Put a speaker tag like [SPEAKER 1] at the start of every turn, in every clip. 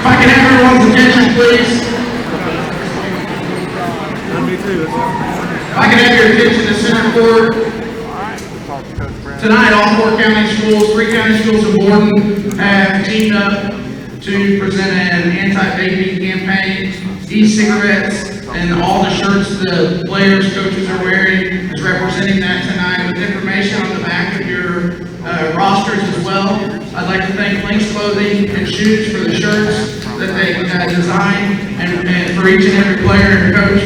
[SPEAKER 1] If I can have everyone's attention, please. If I can have your attention to center court. Tonight, all 4 county schools, 3 county schools in Borden have teamed up to present an anti-vaping campaign. E-cigarettes and all the shirts the players, coaches are wearing is representing that tonight with information on the back of your rosters as well. I'd like to thank Link's Clothing and Shoes for the shirts that they designed and for each and every player and coach.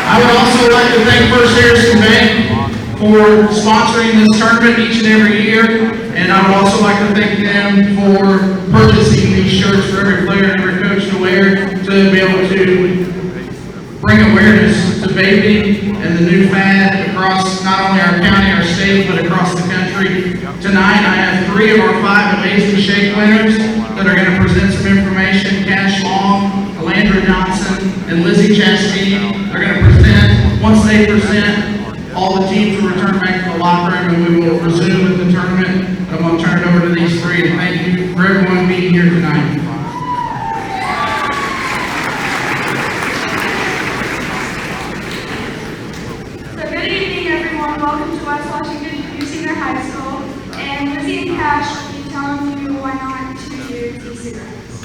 [SPEAKER 1] I would also like to thank First Harrison Bank for sponsoring this tournament each and every year, and I would also like to thank them for purchasing these shirts for every player and every coach to wear to be able to bring awareness to vaping and the new fad across not only our county, our state, but across the country. Tonight I have 3 of our 5 Amazing Shake winners that are going to present some information. Cash Long, Alandra Johnson, and Lizzie Chastain are going to present. Once they present, all the teams will return back to the locker room and we will resume with the tournament. I'm going to turn it over to these 3 and thank you for everyone being here tonight.
[SPEAKER 2] So good evening everyone, welcome to West Washington Senior High School, and Lizzie and Cash will be telling you why not to use e-cigarettes.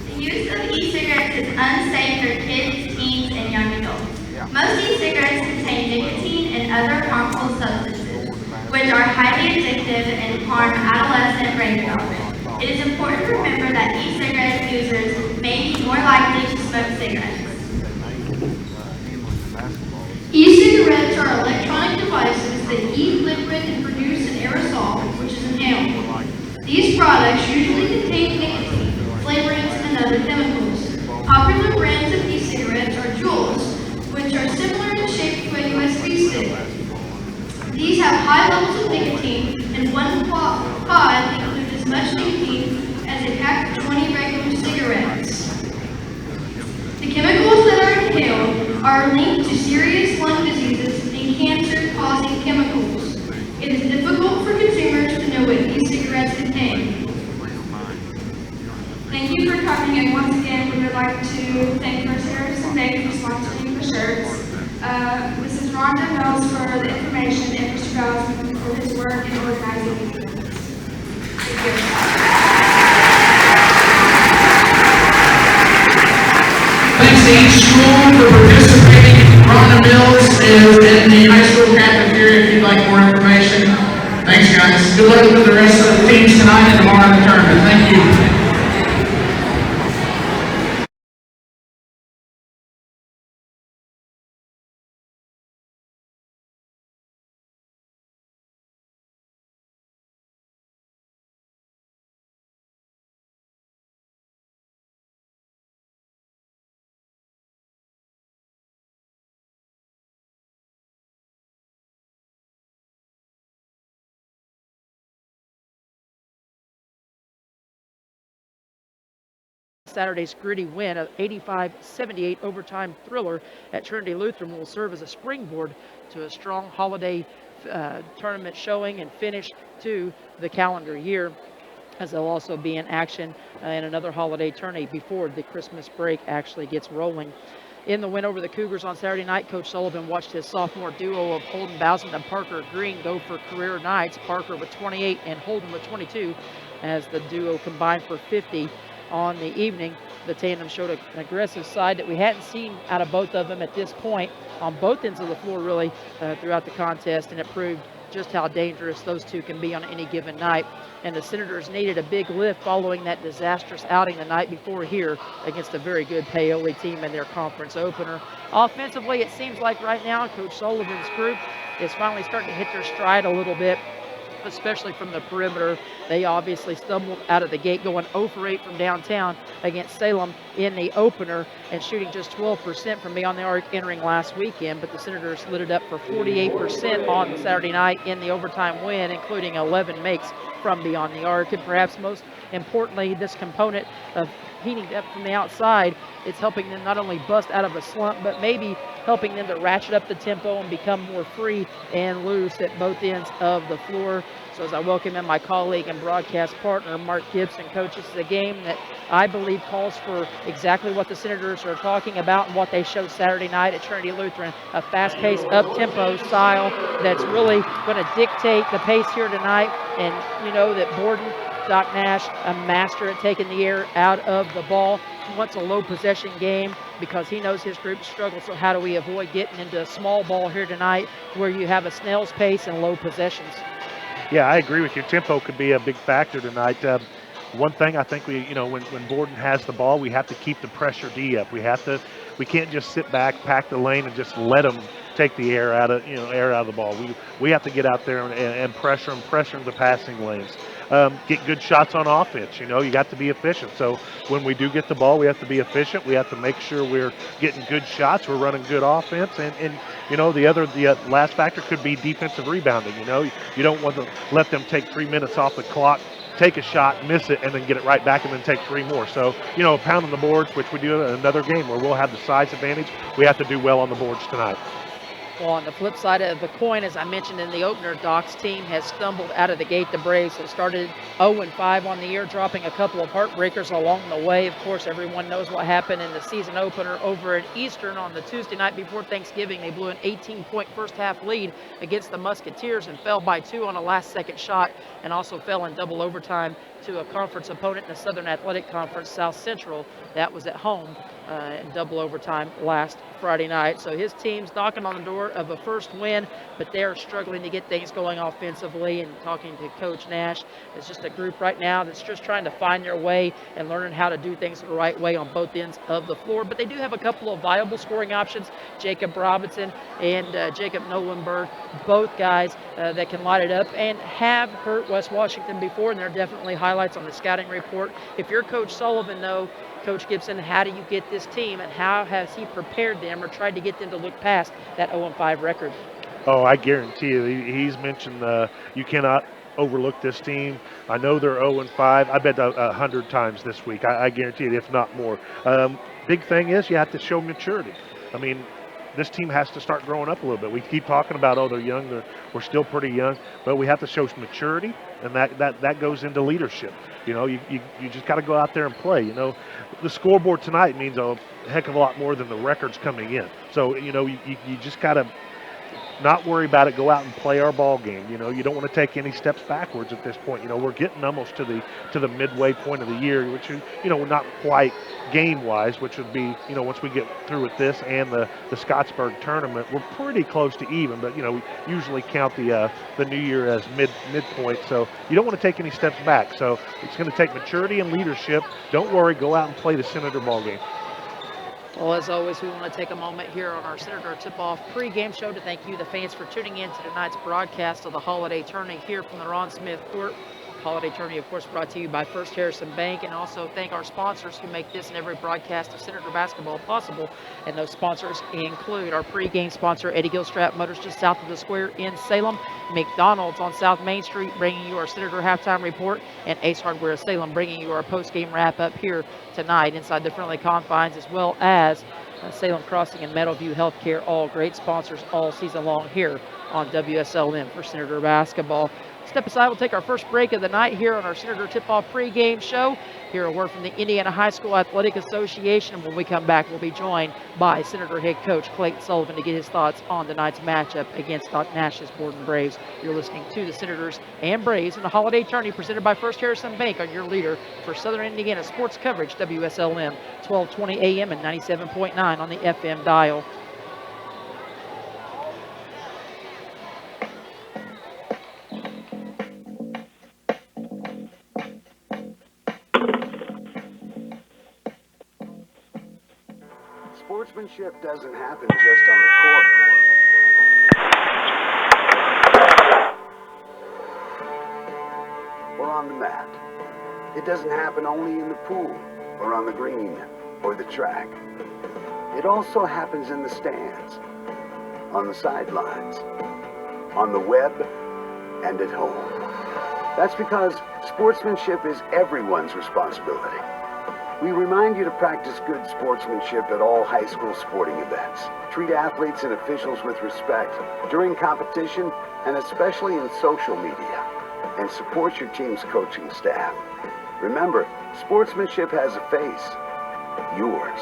[SPEAKER 3] The use of e-cigarettes is unsafe for kids, teens, and young adults. Most e-cigarettes contain nicotine and other harmful substances, which are highly addictive and harm adolescent brain development. It is important to remember that e-cigarette users may be more likely to smoke cigarettes.
[SPEAKER 4] E-cigarettes are electronic devices that heat liquid and produce an aerosol, which is inhaled. These products usually contain nicotine, flavorings, and other chemicals. Popular brands of e-cigarettes are Juuls, which are similar in shape to a USB stick. These have high levels of nicotine, and one pod includes as much nicotine as a pack of 20 regular cigarettes. The chemicals that are inhaled are linked to serious lung diseases and cancer-causing chemicals. It is difficult for consumers to know what e-cigarettes contain.
[SPEAKER 2] Thank you for coming, and once again we would like to thank First Harrison Bank for sponsoring the shirts. Mrs. Rhonda Mills for the information, and Mr. Gosman for his work in organizing these events. Thank you.
[SPEAKER 1] Thanks to each school for participating. Rhonda Mills is in the high school cafeteria if you'd like more information. Thanks guys. Good luck with the rest of the teams tonight and tomorrow in the tournament. Thank you.
[SPEAKER 5] Saturday's gritty win, an 85-78 overtime thriller at Trinity Lutheran, will serve as a springboard to a strong holiday tournament showing and finish to the calendar year, as they'll also be in action in another holiday tourney before the Christmas break actually gets rolling. In the win over the Cougars on Saturday night, Coach Sullivan watched his sophomore duo of Holden Bowson and Parker Green go for career nights, Parker with 28 and Holden with 22, as the duo combined for 50 on the evening. The tandem showed an aggressive side that we hadn't seen out of both of them at this point on both ends of the floor really throughout the contest, and it proved just how dangerous those two can be on any given night. And the Senators needed a big lift following that disastrous outing the night before here against a very good Paoli team in their conference opener. Offensively, it seems like right now Coach Sullivan's group is finally starting to hit their stride a little bit, especially from the perimeter. They obviously stumbled out of the gate, going 0 for 8 from downtown against Salem in the opener and shooting just 12% from beyond the arc entering last weekend. But the Senators lit it up for 48% on Saturday night in the overtime win, including 11 makes from beyond the arc. And perhaps most importantly, this component of heating up from the outside, it's helping them not only bust out of a slump, but maybe helping them to ratchet up the tempo and become more free and loose at both ends of the floor. So as I welcome in my colleague and broadcast partner, Mark Gibson, coach, this is a game that I believe calls for exactly what the Senators are talking about and what they showed Saturday night at Trinity Lutheran, a fast-paced, up-tempo style that's really going to dictate the pace here tonight. And you know that Borden, Doc Nash, a master at taking the air out of the ball. He wants a low possession game because he knows his group struggles. So how do we avoid getting into a small ball here tonight where you have a snail's pace and low possessions?
[SPEAKER 6] Yeah, I agree with you. Tempo could be a big factor tonight. One thing I think when Borden has the ball, we have to keep the pressure D up. We can't just sit back, pack the lane, and just let them take the air out of the ball. We have to get out there and pressure the passing lanes. Get good shots on offense. You got to be efficient. So when we do get the ball, we have to be efficient. We have to make sure we're getting good shots. We're running good offense. And the last factor could be defensive rebounding. You don't want to let them take 3 minutes off the clock, take a shot, miss it, and then get it right back and then take 3 more. So, pounding the boards, which we do in another game where we'll have the size advantage, we have to do well on the boards tonight.
[SPEAKER 5] Well, on the flip side of the coin, as I mentioned in the opener, Doc's team has stumbled out of the gate. The Braves have started 0-5 on the year, dropping a couple of heartbreakers along the way. Of course, everyone knows what happened in the season opener over at Eastern on the Tuesday night before Thanksgiving. They blew an 18-point first-half lead against the Musketeers and fell by 2 on a last-second shot, and also fell in double overtime to a conference opponent in the Southern Athletic Conference, South Central. That was at home in double overtime last Friday night. So his team's knocking on the door of a first win, but they're struggling to get things going offensively. And talking to Coach Nash, it's just a group right now that's just trying to find their way and learning how to do things the right way on both ends of the floor. But they do have a couple of viable scoring options, Jacob Robinson and Jacob Nolenberg, both guys that can light it up and have hurt West Washington before, and they're definitely highlights on the scouting report. If you're Coach Sullivan, though, Coach Gibson, how do you get this team, and how has he prepared them or tried to get them to look past that 0-5 record?
[SPEAKER 6] Oh, I guarantee you, he's mentioned you cannot overlook this team. I know they're 0-5. I bet 100 times this week. I guarantee it, if not more. Big thing is you have to show maturity. I mean, this team has to start growing up a little bit. We keep talking about, they're young. We're still pretty young, but we have to show some maturity, and that goes into leadership. You just got to go out there and play. The scoreboard tonight means a heck of a lot more than the records coming in. So, you just got to not worry about it. Go out and play our ball game. You don't want to take any steps backwards at this point. We're getting almost to the midway point of the year, which is, we're not quite game-wise, which would be, once we get through with this and the Scottsburg tournament, we're pretty close to even. But, we usually count the new year as midpoint. So you don't want to take any steps back. So it's going to take maturity and leadership. Don't worry. Go out and play the Senator ball game.
[SPEAKER 5] Well, as always, we want to take a moment here on our Senator Tip-Off pregame show to thank you, the fans, for tuning in to tonight's broadcast of the Holiday Tourney here from the Ron Smith Court. Holiday Tourney, of course, brought to you by First Harrison Bank, and also thank our sponsors who make this and every broadcast of Senator basketball possible. And those sponsors include our pregame sponsor, Eddie Gilstrap Motors, just south of the square in Salem, McDonald's on South Main Street, bringing you our Senator halftime report, and Ace Hardware of Salem, bringing you our postgame wrap-up here tonight inside the friendly confines, as well as Salem Crossing and Meadowview Healthcare, all great sponsors all season long here on WSLM for Senator basketball. Step aside, we'll take our first break of the night here on our Senator Tip-Off pregame show. Hear a word from the Indiana High School Athletic Association, and when we come back, we'll be joined by Senator head coach Clayton Sullivan to get his thoughts on tonight's matchup against Doc Nash's Borden Braves. You're listening to the Senators and Braves in the Holiday Tourney presented by First Harrison Bank on your leader for Southern Indiana sports coverage, WSLM, 1220 AM and 97.9 on the FM dial.
[SPEAKER 7] Sportsmanship doesn't happen just on the court. Or on the mat. It doesn't happen only in the pool, or on the green, or the track. It also happens in the stands, on the sidelines, on the web, and at home. That's because sportsmanship is everyone's responsibility. We remind you to practice good sportsmanship at all high school sporting events. Treat athletes and officials with respect during competition and especially in social media. And support your team's coaching staff. Remember, sportsmanship has a face. Yours.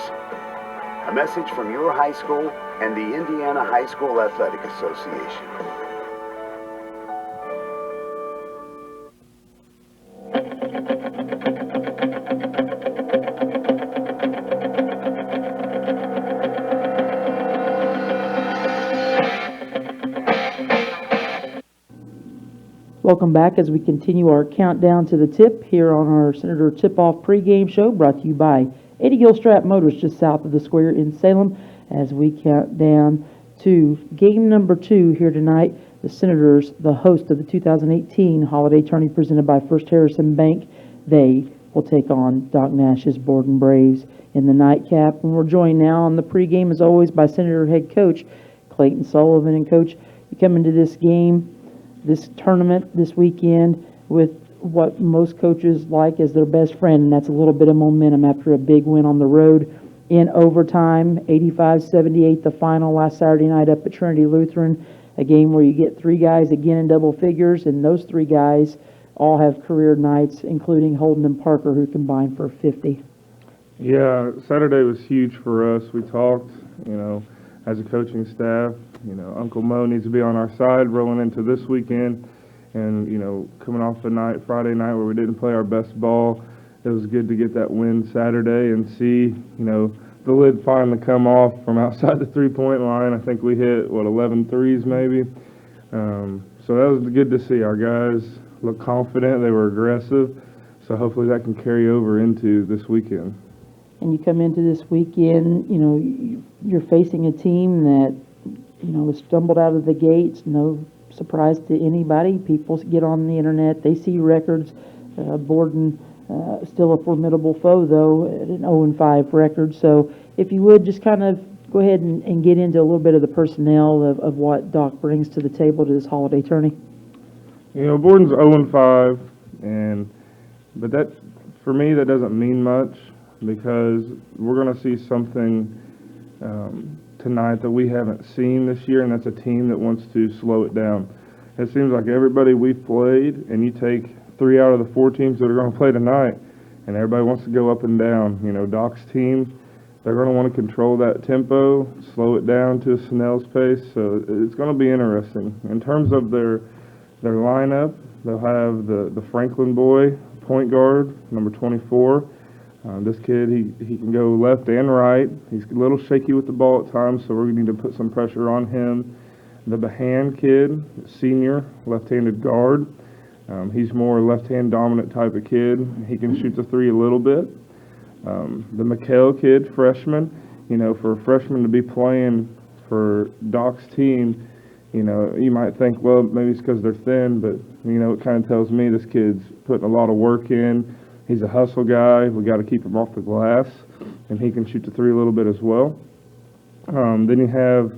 [SPEAKER 7] A message from your high school and the Indiana High School Athletic Association.
[SPEAKER 5] Welcome back as we continue our countdown to the tip here on our Senator Tip-Off pregame show brought to you by Eddie Gilstrap Motors just south of the square in Salem as we count down to game number 2 here tonight. The Senators, the host of the 2018 Holiday Tourney presented by First Harrison Bank, they will take on Doc Nash's Borden Braves in the nightcap. And we're joined now on the pregame as always by Senator head coach Clayton Sullivan. And coach, you come into this game, this tournament this weekend with what most coaches like as their best friend, and that's a little bit of momentum after a big win on the road in overtime, 85-78 the final last Saturday night up at Trinity Lutheran, a game where you get 3 guys again in double figures, and those 3 guys all have career nights, including Holden and Parker, who combined for 50.
[SPEAKER 8] Yeah, Saturday was huge for us. We talked, as a coaching staff, Uncle Mo needs to be on our side rolling into this weekend. And, coming off a night, Friday night, where we didn't play our best ball, it was good to get that win Saturday and see, the lid finally come off from outside the three-point line. I think we hit, 11 threes maybe. So that was good to see. Our guys looked confident. They were aggressive. So hopefully that can carry over into this weekend.
[SPEAKER 5] And you come into this weekend, you're facing a team that, was stumbled out of the gates. No surprise to anybody. People get on the internet, they see records. Borden still a formidable foe, though, at an 0-5 record. So if you would just kind of go ahead and get into a little bit of the personnel of what Doc brings to the table to this holiday tourney.
[SPEAKER 8] Borden's 0-5, but that, for me, that doesn't mean much because we're going to see something tonight that we haven't seen this year, and that's a team that wants to slow it down. It seems like everybody we've played, and you take 3 out of the 4 teams that are going to play tonight, and everybody wants to go up and down. Doc's team, they're going to want to control that tempo, slow it down to Snell's pace, so it's going to be interesting. In terms of their lineup, they'll have the Franklin boy, point guard, number 24. This kid, he can go left and right. He's a little shaky with the ball at times, so we're going to need to put some pressure on him. The Behan kid, senior, left-handed guard. He's more left-hand dominant type of kid. He can shoot the 3 a little bit. The McHale kid, freshman. For a freshman to be playing for Doc's team, you might think, well, maybe it's because they're thin, but, it kind of tells me this kid's putting a lot of work in. He's a hustle guy. We got to keep him off the glass, and he can shoot the 3 a little bit as well. Then you have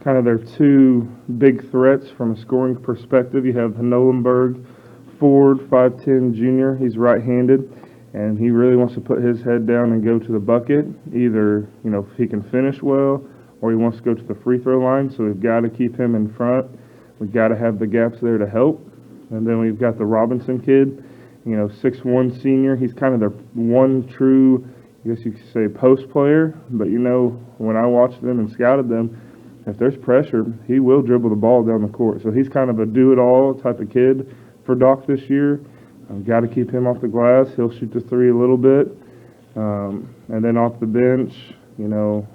[SPEAKER 8] kind of their 2 big threats from a scoring perspective. You have the Nolenberg Ford, 5'10" junior. He's right-handed, and he really wants to put his head down and go to the bucket. Either, if he can finish well, or he wants to go to the free throw line, so we've got to keep him in front. We've got to have the gaps there to help. And then we've got the Robinson kid, 6'1" senior. He's kind of their one true, I guess you could say, post player. But, when I watched them and scouted them, if there's pressure, he will dribble the ball down the court. So he's kind of a do-it-all type of kid for Doc this year. Got to keep him off the glass. He'll shoot the 3 a little bit. And then off the bench,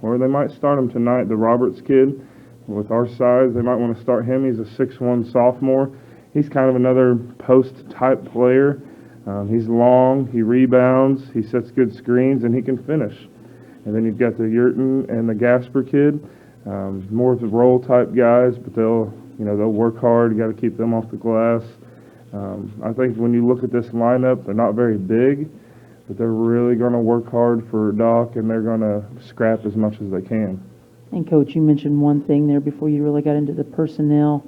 [SPEAKER 8] or they might start him tonight, the Roberts kid. With our size, they might want to start him. He's a 6'1" sophomore. He's kind of another post-type player. He's long, he rebounds, he sets good screens, and he can finish. And then you've got the Yurton and the Gasper kid, more of the role-type guys, but they'll work hard. You got to keep them off the glass. I think when you look at this lineup, they're not very big, but they're really going to work hard for Doc, and they're going to scrap as much as they can.
[SPEAKER 5] And Coach, you mentioned one thing there before you really got into the personnel.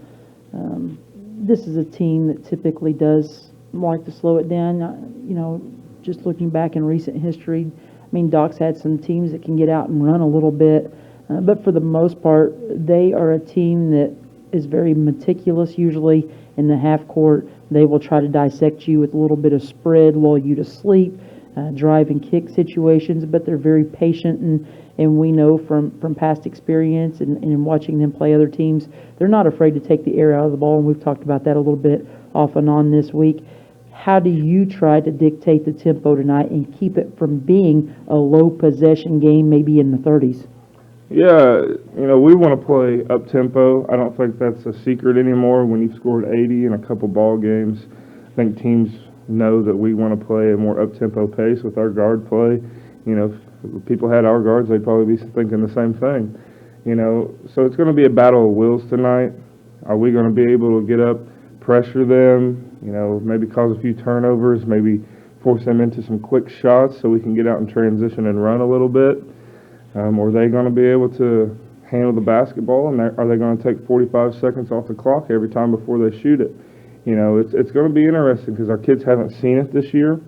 [SPEAKER 5] This is a team that typically does like to slow it down. Just looking back in recent history, I mean, Doc's had some teams that can get out and run a little bit, but for the most part, they are a team that is very meticulous usually in the half court. They will try to dissect you with a little bit of spread, lull you to sleep, drive and kick situations, but they're very patient, and we know from past experience and in watching them play other teams, they're not afraid to take the air out of the ball, and we've talked about that a little bit off and on this week. How do you try to dictate the tempo tonight and keep it from being a low possession game, maybe in the 30s?
[SPEAKER 8] Yeah, we want to play up-tempo. I don't think that's a secret anymore. When you've scored 80 in a couple ball games, I think teams know that we want to play a more up-tempo pace with our guard play. If people had our guards, they'd probably be thinking the same thing. So it's going to be a battle of wills tonight. Are we going to be able to get up, pressure them, maybe cause a few turnovers, maybe force them into some quick shots so we can get out and transition and run a little bit? Or are they going to be able to handle the basketball, and are they going to take 45 seconds off the clock every time before they shoot it? It's going to be interesting because our kids haven't seen it this year.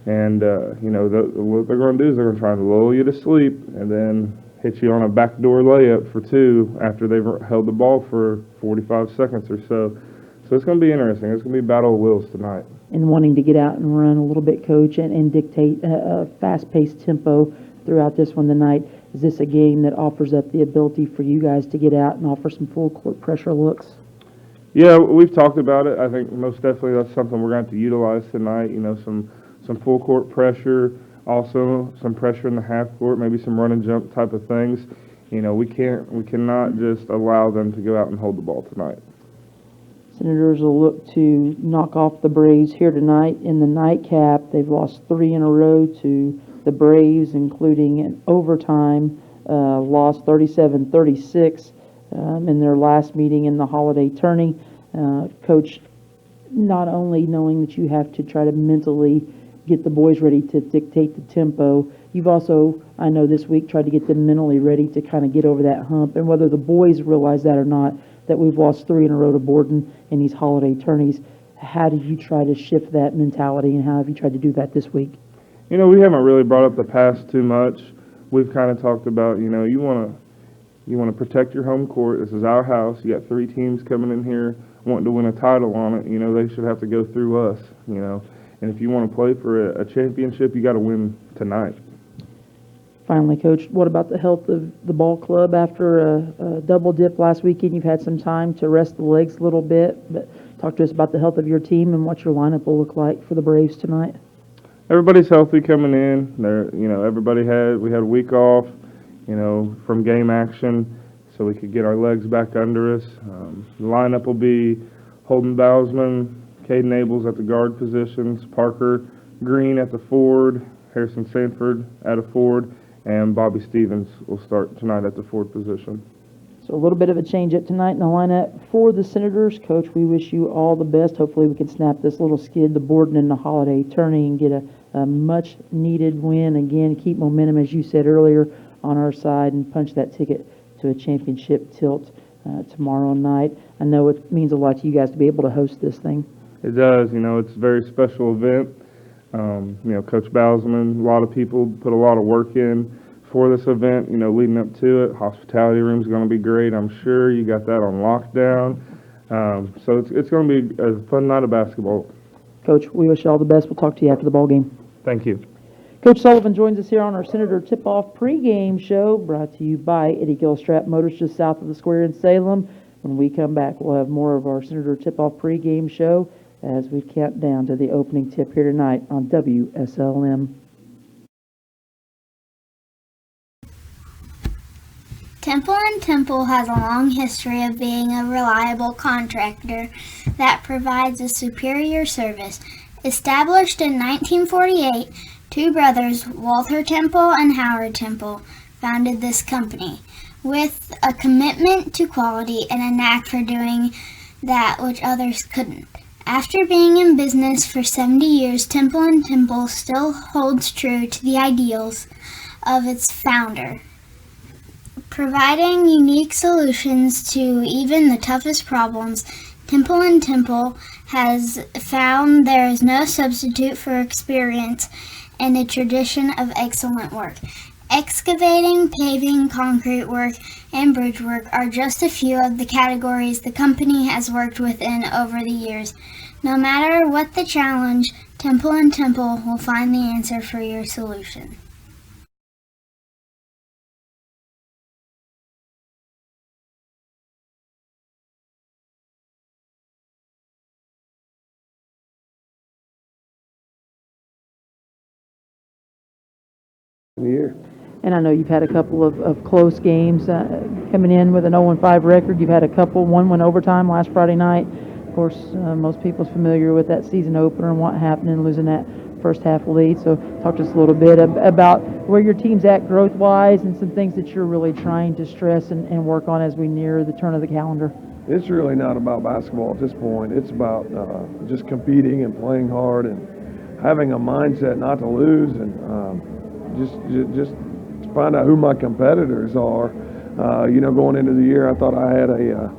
[SPEAKER 8] And, what they're going to do is they're going to try and lull you to sleep and then hit you on a backdoor layup for two after they've held the ball for 45 seconds or so. So it's going to be interesting. It's going to be a battle of wills tonight.
[SPEAKER 5] And wanting to get out and run a little bit, Coach, and dictate a fast-paced tempo throughout this one tonight. Is this a game that offers up the ability for you guys to get out and offer some full-court pressure looks?
[SPEAKER 8] Yeah, we've talked about it. I think most definitely that's something we're going to have to utilize tonight. Some full-court pressure, also some pressure in the half court, maybe some run and jump type of things. We cannot just allow them to go out and hold the ball tonight.
[SPEAKER 5] Senators will look to knock off the Braves here tonight in the nightcap. They've lost 3 in a row to the Braves, including an overtime loss 37-36 in their last meeting in the holiday tourney. Coach, not only knowing that you have to try to mentally get the boys ready to dictate the tempo, you've also, I know this week, tried to get them mentally ready to kind of get over that hump. And whether the boys realize that or not, that we've lost 3 in a row to Borden in these holiday tourneys, how do you try to shift that mentality, and how have you tried to do that this week?
[SPEAKER 8] We haven't really brought up the past too much. We've kind of talked about, you want to protect your home court. This is our house. You got 3 teams coming in here wanting to win a title on it. They should have to go through us. And if you want to play for a championship, you got to win tonight.
[SPEAKER 5] Finally, Coach, what about the health of the ball club after a double dip last weekend? You've had some time to rest the legs a little bit, but talk to us about the health of your team and what your lineup will look like for the Braves tonight.
[SPEAKER 8] Everybody's healthy coming in. We had a week off, from game action, so we could get our legs back under us. The lineup will be Holden Bousman, Caden Abels at the guard positions, Parker Green at the forward, Harrison Sanford at a forward, and Bobby Stevens will start tonight at the forward position.
[SPEAKER 5] So a little bit of a change up tonight in the lineup for the Senators. Coach, we wish you all the best. Hopefully we can snap this little skid to Borden in the holiday tourney and get a much-needed win. Again, keep momentum, as you said earlier, on our side and punch that ticket to a championship tilt tomorrow night. I know it means a lot to you guys to be able to host this thing.
[SPEAKER 8] It does. It's a very special event. Coach Bousman, a lot of people put a lot of work in for this event, leading up to it. Hospitality room's going to be great, I'm sure. You got that on lockdown. So it's going to be a fun night of basketball.
[SPEAKER 5] Coach, we wish you all the best. We'll talk to you after the ball game.
[SPEAKER 8] Thank you.
[SPEAKER 5] Coach Sullivan joins us here on our Senator Tip-Off pregame show, brought to you by Eddie Gilstrap Motors, just south of the square in Salem. When we come back, we'll have more of our Senator Tip-Off pregame show as we count down to the opening tip here tonight on WSLM.
[SPEAKER 9] Temple & Temple has a long history of being a reliable contractor that provides a superior service. Established in 1948, 2 brothers, Walter Temple and Howard Temple, founded this company with a commitment to quality and a knack for doing that which others couldn't. After being in business for 70 years, Temple & Temple still holds true to the ideals of its founder, providing unique solutions to even the toughest problems. Temple & Temple has found there is no substitute for experience and a tradition of excellent work. Excavating, paving, concrete work, and bridge work are just a few of the categories the company has worked within over the years. No matter what the challenge, Temple and Temple will find the answer for your solution.
[SPEAKER 10] Year.
[SPEAKER 5] And I know you've had a couple of close games coming in with an 0-5 record. You've had a couple. One went overtime last Friday night. Of course, most people's familiar with that season opener and what happened in losing that first half lead. So talk to us a little bit about where your team's at growth-wise and some things that you're really trying to stress and work on as we near the turn of the calendar.
[SPEAKER 10] It's really not about basketball at this point. It's about just competing and playing hard and having a mindset not to lose and just find out who my competitors are. Going into the year, I thought I had a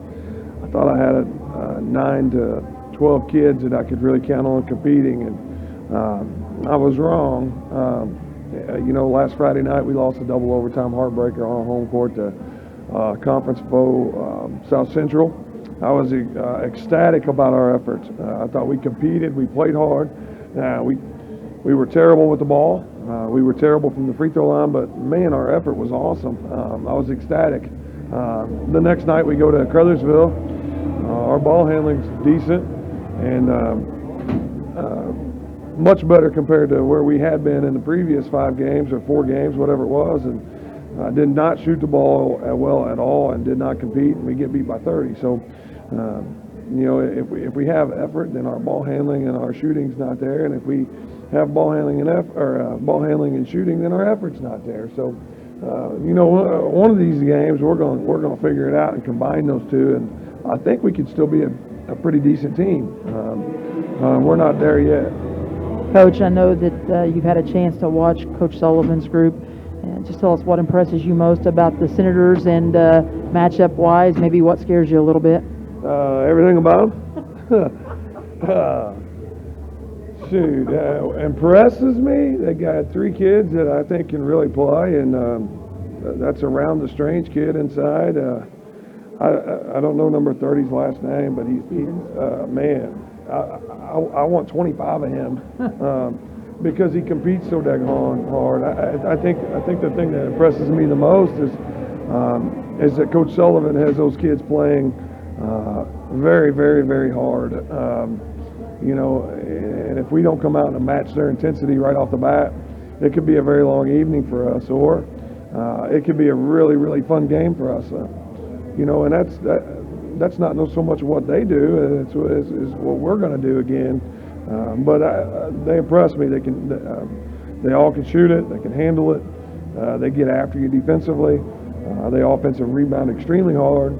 [SPEAKER 10] 9 to 12 kids that I could really count on competing, and I was wrong. Last Friday night we lost a double overtime heartbreaker on home court to conference foe South Central. I was ecstatic about our efforts. I thought we competed, we played hard. We were terrible with the ball. We were terrible from the free throw line, but man, our effort was awesome. I was ecstatic. The next night we go to Crothersville. Our ball handling's decent and much better compared to where we had been in the previous 5 games or 4 games, whatever it was. And did not shoot the ball well at all and did not compete, and we get beat by 30. So, if we have effort, then our ball handling and our shooting's not there, and if we have ball handling and shooting, then our effort's not there. So, one of these games we're going to figure it out and combine those two, and I think we could still be a pretty decent team. We're not there yet.
[SPEAKER 5] Coach, I know that you've had a chance to watch Coach Sullivan's group. And just tell us what impresses you most about the Senators and matchup-wise, maybe what scares you a little bit.
[SPEAKER 10] Everything about them. Impresses me. They got 3 kids that I think can really play, and that's around the strange kid inside. I don't know number 30's last name, but he's man. I want 25 of him because he competes so dang hard. I think the thing that impresses me the most is that Coach Sullivan has those kids playing very, very, very hard. And if we don't come out and match their intensity right off the bat, it could be a very long evening for us, or it could be a really, really fun game for us. And that's not so much what they do; it's what we're going to do again. But they impress me. They all can shoot it. They can handle it. They get after you defensively. They offensive rebound extremely hard.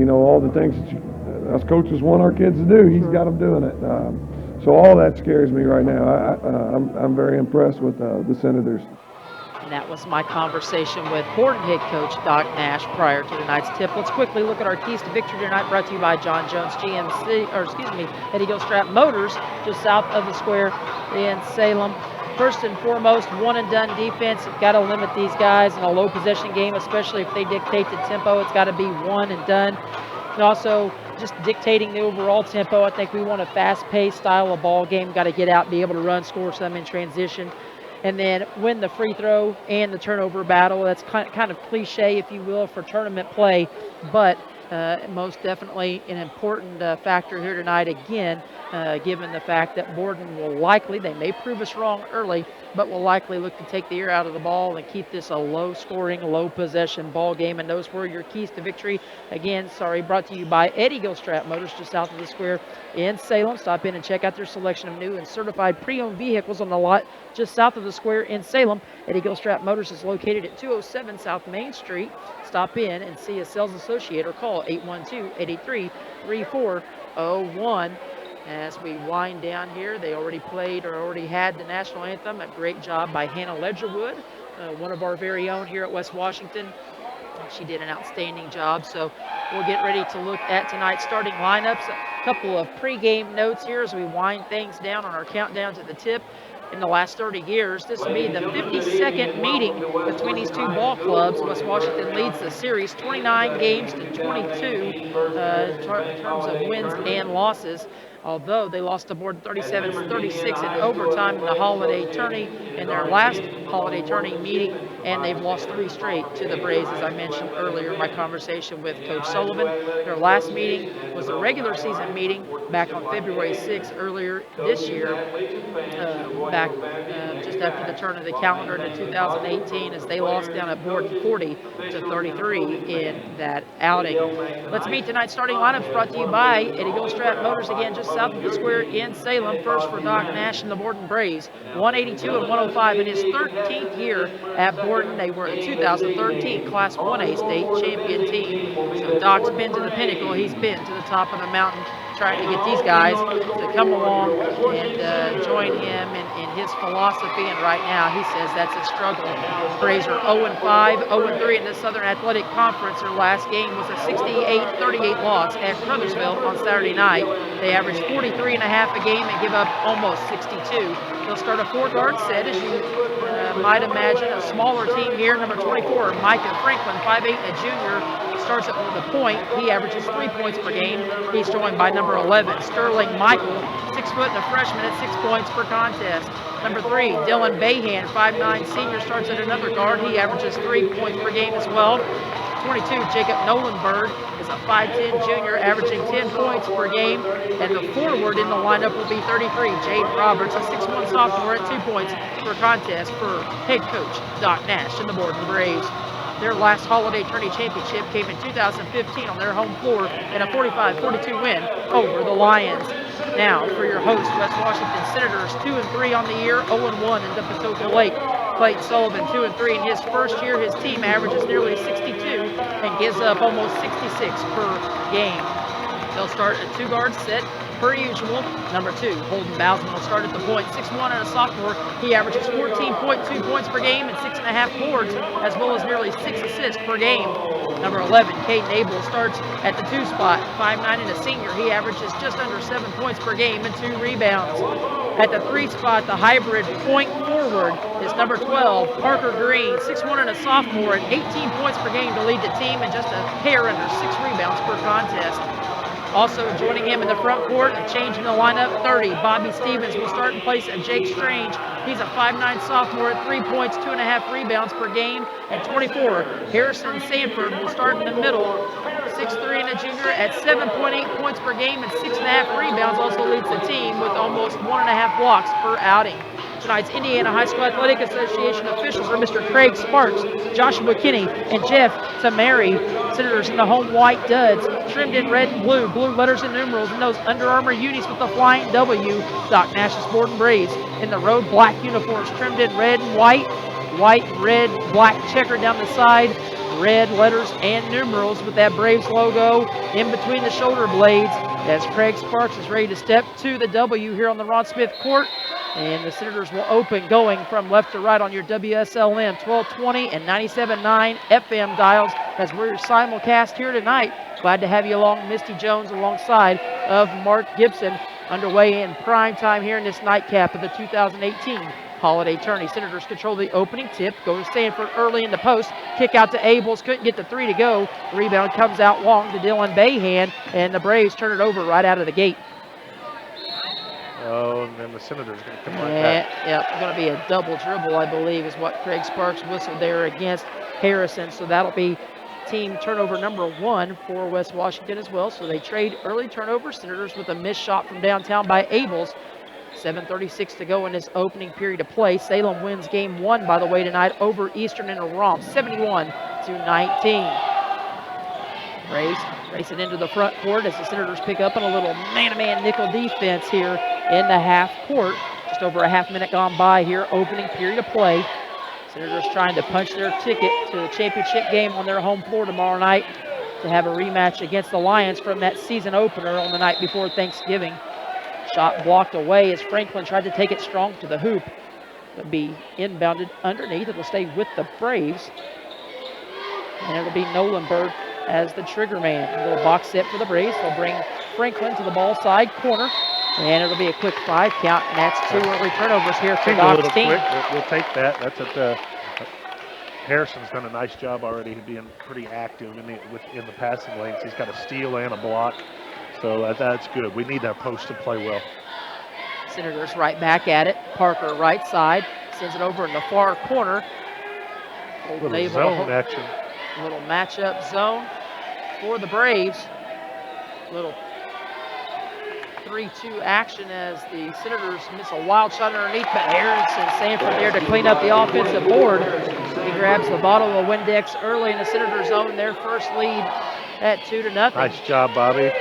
[SPEAKER 10] All the things that us coaches want our kids to do, he's got them doing it. So all that scares me right now. I'm very impressed with the Senators.
[SPEAKER 5] And that was my conversation with Borden head coach Doc Nash prior to tonight's tip. Let's quickly look at our keys to victory tonight, brought to you by John Jones Eddie Gilstrap Motors, just south of the square in Salem. First and foremost, one and done defense. You've got to limit these guys in a low possession game, especially if they dictate the tempo. It's got to be one and done. And also, just dictating the overall tempo. I think we want a fast-paced style of ball game. Got to get out, be able to run, score some in transition, and then win the free throw and the turnover battle. That's kind of cliche, if you will, for tournament play, but most definitely an important factor here tonight again, given the fact that Borden will likely, they may prove us wrong early, but will likely look to take the air out of the ball and keep this a low-scoring, low-possession ball game. And those were your keys to victory. Again, brought to you by Eddie Gilstrap Motors, just south of the square in Salem. Stop in and check out their selection of new and certified pre-owned vehicles on the lot just south of the square in Salem. Eddie Gilstrap Motors is located at 207 South Main Street. Stop in and see a sales associate or call 812-883-3401. As we wind down here, they already had the national anthem. A great job by Hannah Ledgerwood, one of our very own here at West Washington. She did an outstanding job. So we'll get ready to look at tonight's starting lineups. A couple of pregame notes here as we wind things down on our countdown to the tip. in the last 30 years. This will be the 52nd meeting between these two ball clubs. West Washington leads the series 29 games to 22 in terms of wins and losses, although they lost to Borden 37-36 in overtime in the holiday tourney in their last holiday tourney meeting, and they've lost 3 straight to the Braves, as I mentioned earlier in my conversation with Coach Sullivan. Their last meeting was a regular season meeting back on February 6th earlier this year, just after the turn of the calendar to 2018, as they lost down at Borden 40-33 in that outing. Let's meet tonight's starting lineups, brought to you by Eddie Gilstrap Motors, again just south of the square in Salem. First for Doc Nash and the Borden Braves, 182 and 105 in his 13th year at Borden. They were the 2013 Class 1A state champion team. So Doc's been to the pinnacle. He's been to the top of the mountain, trying to get these guys to come along and join him in his philosophy, and right now he says that's a struggle. Braves are 0-5, 0-3 in the Southern Athletic Conference. Their last game was a 68-38 loss at Crothersville on Saturday night. They averaged 43.5 a game and give up almost 62. They'll start a 4-guard set, as you might imagine. A smaller team here. Number 24, Micah Franklin, 5'8", a junior, starts at the point. He averages 3 points per game. He's joined by number 11, Sterling Michael, 6 foot and a freshman at 6 points per contest. Number 3, Dylan Bayhan, 5'9", senior, starts at another guard. He averages 3 points per game as well. 22, Jacob Nolenberg is a 5'10" junior, averaging 10 points per game. And the forward in the lineup will be 33, Jade Roberts, a 6'1" sophomore at 2 points per contest for head coach Doc Nash and the Borden Braves. Their last holiday tourney championship came in 2015 on their home floor in a 45-42 win over the Lions. Now for your host, West Washington Senators, 2-3 on the year, 0-1 in the Patoka Lake. Clayton Sullivan, 2-3 in his first year. His team averages nearly 62 and gives up almost 66 per game. They'll start a 2-guard set per usual. Number 2, Holden Bousman will start at the point, 6'1" and a sophomore. He averages 14.2 points per game and 6.5 boards, as well as nearly 6 assists per game. Number 11, Caden Abel, starts at the 2 spot, 5'9" and a senior. He averages just under 7 points per game and 2 rebounds. At the 3 spot, the hybrid point forward is number 12, Parker Green, 6'1" and a sophomore, and 18 points per game to lead the team and just a hair under 6 rebounds per contest. Also joining him in the front court, a change in the lineup, 30, Bobby Stevens will start in place of Jake Strange. He's a 5'9" sophomore at 3 points, 2.5 rebounds per game. And 24, Harrison Sanford will start in the middle, 6'3" and a junior at 7.8 points per game and 6.5 rebounds. Also leads the team with almost 1.5 blocks per outing. Tonight's Indiana High School Athletic Association officials are Mr. Craig Sparks, Joshua Kinney, and Jeff Tamari. Senators in the home white duds, trimmed in red and blue, blue letters and numerals, and those Under Armour unis with the flying W. Doc Nash's Borden Braves in the road black uniforms, trimmed in red and white, red, black checker down the side, red letters and numerals with that Braves logo in between the shoulder blades, as Craig Sparks is ready to step to the W here on the Ron Smith court. And the Senators will open going from left to right on your WSLN 1220 and 97.9 FM dials as we're simulcast here tonight. Glad to have you along, Misty Jones alongside of Mark Gibson, underway in prime time here in this nightcap of the 2018 holiday tourney. Senators control the opening tip, go to Sanford early in the post, kick out to Abels, couldn't get the 3 to go. Rebound comes out long to Dylan Bayhan, and the Braves turn it over right out of the gate.
[SPEAKER 6] Oh, and then the Senators going to come right back.
[SPEAKER 5] Yeah, going to be a double dribble, I believe, is what Craig Sparks whistled there against Harrison. So that'll be team turnover number 1 for West Washington as well. So they trade early turnover. Senators with a missed shot from downtown by Abels. 7:36 to go in this opening period of play. Salem wins game 1, by the way, tonight over Eastern in a romp, 71-19. Braves racing into the front court as the Senators pick up on a little man-to-man nickel defense here in the half court. Just over a half minute gone by here, opening period of play. Senators trying to punch their ticket to the championship game on their home floor tomorrow night to have a rematch against the Lions from that season opener on the night before Thanksgiving. Shot blocked away as Franklin tried to take it strong to the hoop. It'll be inbounded underneath. It'll stay with the Braves. And it'll be Nolenberg as the trigger man. A little box set for the Braves. They'll bring Franklin to the ball side corner. And it'll be a quick 5 count, and that's 2 early turnovers here for
[SPEAKER 6] Seemed a little
[SPEAKER 5] Doc's team.
[SPEAKER 6] quick, but we'll take that. That's at Harrison's done a nice job already being pretty active in the passing lanes. He's got a steal and a block, so that's good. We need that post to play well.
[SPEAKER 5] Senators right back at it. Parker right side, sends it over in the far corner.
[SPEAKER 6] Little zone action.
[SPEAKER 5] Little matchup zone for the Braves. Little 3-2 action as the Senators miss a wild shot underneath, but Harrison Sanford there to clean up the offensive board. He grabs the bottle of Windex early in the Senators' zone, their first lead at 2-0.
[SPEAKER 6] Nice job, Bobby.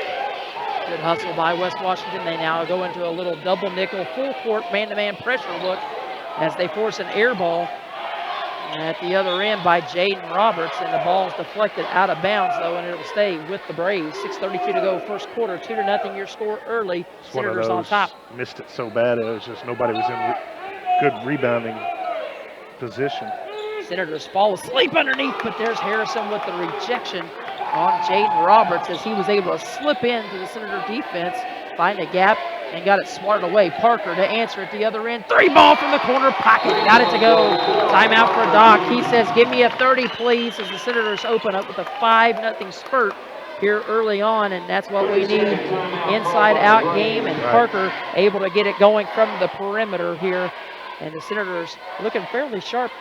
[SPEAKER 5] Good hustle by West Washington. They now go into a little double nickel full court man-to-man pressure look as they force an air ball at the other end by Jaden Roberts, and the ball's deflected out of bounds though, and it'll stay with the Braves. 6:32 to go, first quarter, 2-0 your score early. Senators on top.
[SPEAKER 6] Missed it so bad, it was just nobody was in good rebounding position.
[SPEAKER 5] Senators fall asleep underneath, but there's Harrison with the rejection on Jaden Roberts as he was able to slip into the Senator defense, find a gap, and got it swatted away. Parker to answer at the other end. 3 ball from the corner pocket. Got it to go. Timeout for Doc. He says, give me a 30, please, as the Senators open up with a 5-0 spurt here early on, and that's what we need. Inside-out game, and Parker able to get it going from the perimeter here, and the Senators looking fairly sharp.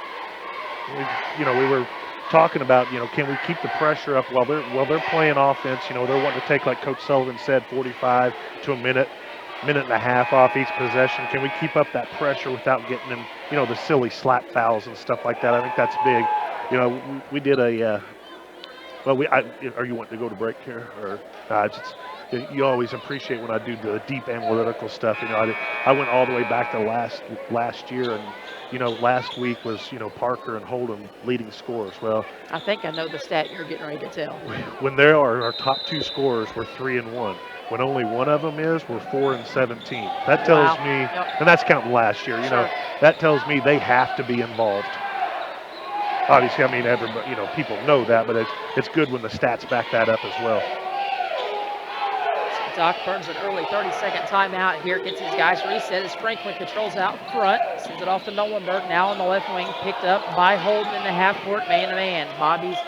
[SPEAKER 6] We were talking about, can we keep the pressure up while they're playing offense? They're wanting to take, like Coach Sullivan said, 45 to a minute and a half off each possession. Can we keep up that pressure without getting in, the silly slap fouls and stuff like that? I think that's big. We did a, are you wanting to go to break here? Or you always appreciate when I do the deep analytical stuff. I went all the way back to last year, and last week was Parker and Holden leading scorers. Well,
[SPEAKER 5] I think I know the stat you're getting ready to tell.
[SPEAKER 6] When there are our top 2 scorers, we're 3-1. When only one of them is, we're 4-17. That tells me, and that's counting last year. That tells me they have to be involved. Obviously, everybody, people know that, but it's good when the stats back that up as well.
[SPEAKER 5] Doc burns an early 30-second timeout here, gets his guys reset as Franklin controls out front, sends it off to Nolenberg, now on the left wing, picked up by Holden in the half-court man-to-man. Bobby's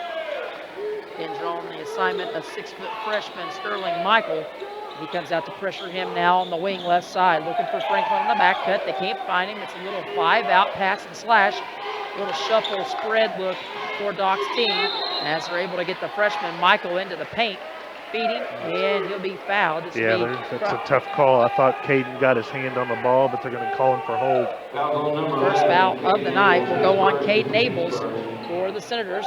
[SPEAKER 5] been drawn the assignment of 6-foot freshman Sterling Michael. He comes out to pressure him now on the wing left side, looking for Franklin on the back cut. They can't find him. It's a little 5-out pass and slash, little shuffle spread look for Doc's team as they're able to get the freshman Michael into the paint. Feeding, and he'll be fouled.
[SPEAKER 6] That's a tough call. I thought Caden got his hand on the ball, but they're going to call him for hold.
[SPEAKER 5] First foul of the night will go on Caden Abels for the Senators.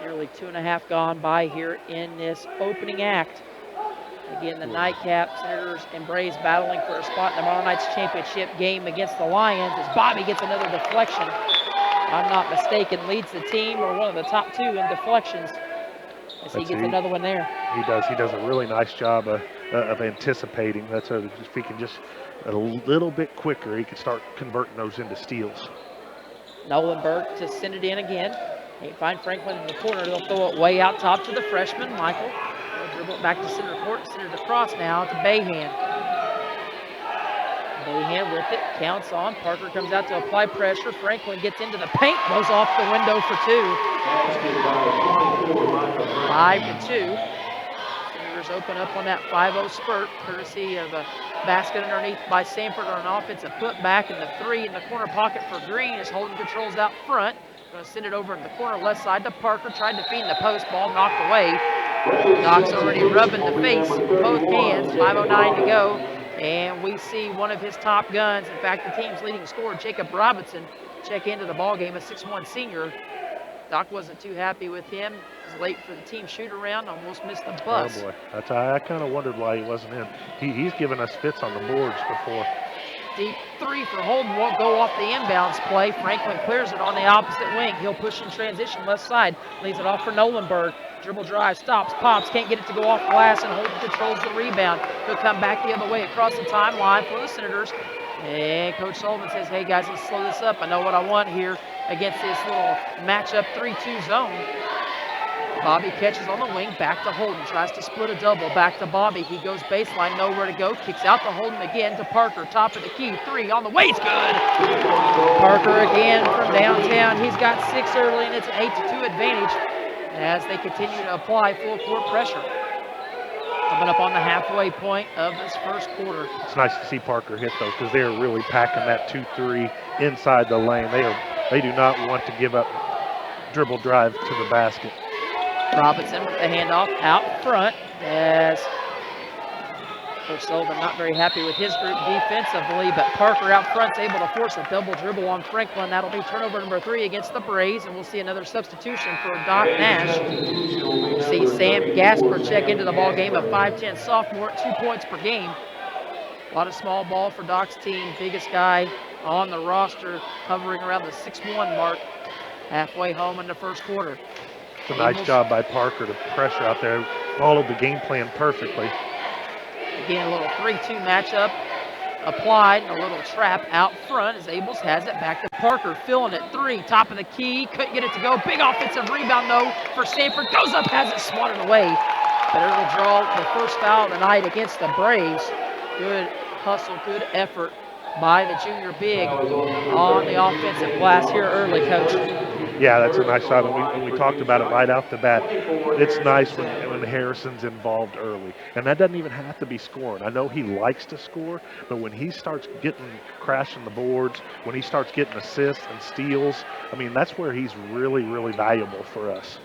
[SPEAKER 5] Nearly 2.5 gone by here in this opening act. Again, the nightcap, Senators and Braves battling for a spot in tomorrow night's championship game against the Lions as Bobby gets another deflection. If I'm not mistaken, leads the team or one of the top 2 in deflections. As he gets another one there.
[SPEAKER 6] He does. He does a really nice job of anticipating. If he can just a little bit quicker, he can start converting those into steals.
[SPEAKER 5] Nolenberg to send it in again. Can't find Franklin in the corner. They'll throw it way out top to the freshman, Michael. They'll dribble it back to center court. Send it across now to Bayhand. Bayhand with it. Counts on. Parker comes out to apply pressure. Franklin gets into the paint. Goes off the window for 2. 5-2. Senators open up on that 5-0 spurt, courtesy of a basket underneath by Sanford on an offensive putback, and the 3 in the corner pocket for Green as Holden controls out front. Going to send it over in the corner left side to Parker. Tried to feed in the post, ball knocked away. Doc's already rubbing the face with both hands. 5:09 to go, and we see one of his top guns. In fact, the team's leading scorer, Jacob Robinson, check into the ball game, a 6'1" senior. Doc wasn't too happy with him. He was late for the team shoot-around, almost missed the bus.
[SPEAKER 6] Oh, boy. I kind of wondered why he wasn't in. He's given us fits on the boards before.
[SPEAKER 5] Deep 3 for Holden won't go off the inbounds play. Franklin clears it on the opposite wing. He'll push in transition left side. Leaves it off for Nolenberg. Dribble drive, stops, pops, can't get it to go off glass, and Holden controls the rebound. He'll come back the other way across the timeline for the Senators. And Coach Sullivan says, hey guys, let's slow this up. I know what I want here against this little matchup 3-2 zone. Bobby catches on the wing, back to Holden, tries to split a double, back to Bobby. He goes baseline, nowhere to go, kicks out to Holden again to Parker, top of the key, 3 on the way, it's good. Parker again from downtown. He's got 6 early, and it's an 8-2 advantage as they continue to apply full court pressure. Coming up on the halfway point of this first quarter.
[SPEAKER 6] It's nice to see Parker hit those because they are really packing that 2-3 inside the lane. They do not want to give up dribble drive to the basket.
[SPEAKER 5] Robinson with the handoff out front as Coach Sullivan not very happy with his group defensively, but Parker out front's able to force a double dribble on Franklin. That'll be turnover number 3 against the Braves, and we'll see another substitution for Doc Nash. We'll see Sam Gasper check into the ball game, a 5'10 sophomore, 2 points per game. A lot of small ball for Doc's team. Biggest guy on the roster, hovering around the 6'1 mark, halfway home in the first quarter.
[SPEAKER 6] It's a nice job by Parker to pressure out there. Followed the game plan perfectly.
[SPEAKER 5] Again, a little 3-2 matchup applied, and a little trap out front as Abels has it back to Parker, filling it 3, top of the key, couldn't get it to go. Big offensive rebound though for Sanford, goes up, has it swatted away. But it'll draw the first foul of the night against the Braves. Good hustle, good effort by the junior big on the offensive glass here early, Coach.
[SPEAKER 6] Yeah, that's a nice shot. And we talked about it right off the bat. It's nice when Harrison's involved early. And that doesn't even have to be scoring. I know he likes to score, but when he starts crashing the boards, when he starts getting assists and steals, I mean, that's where he's really, really valuable for us.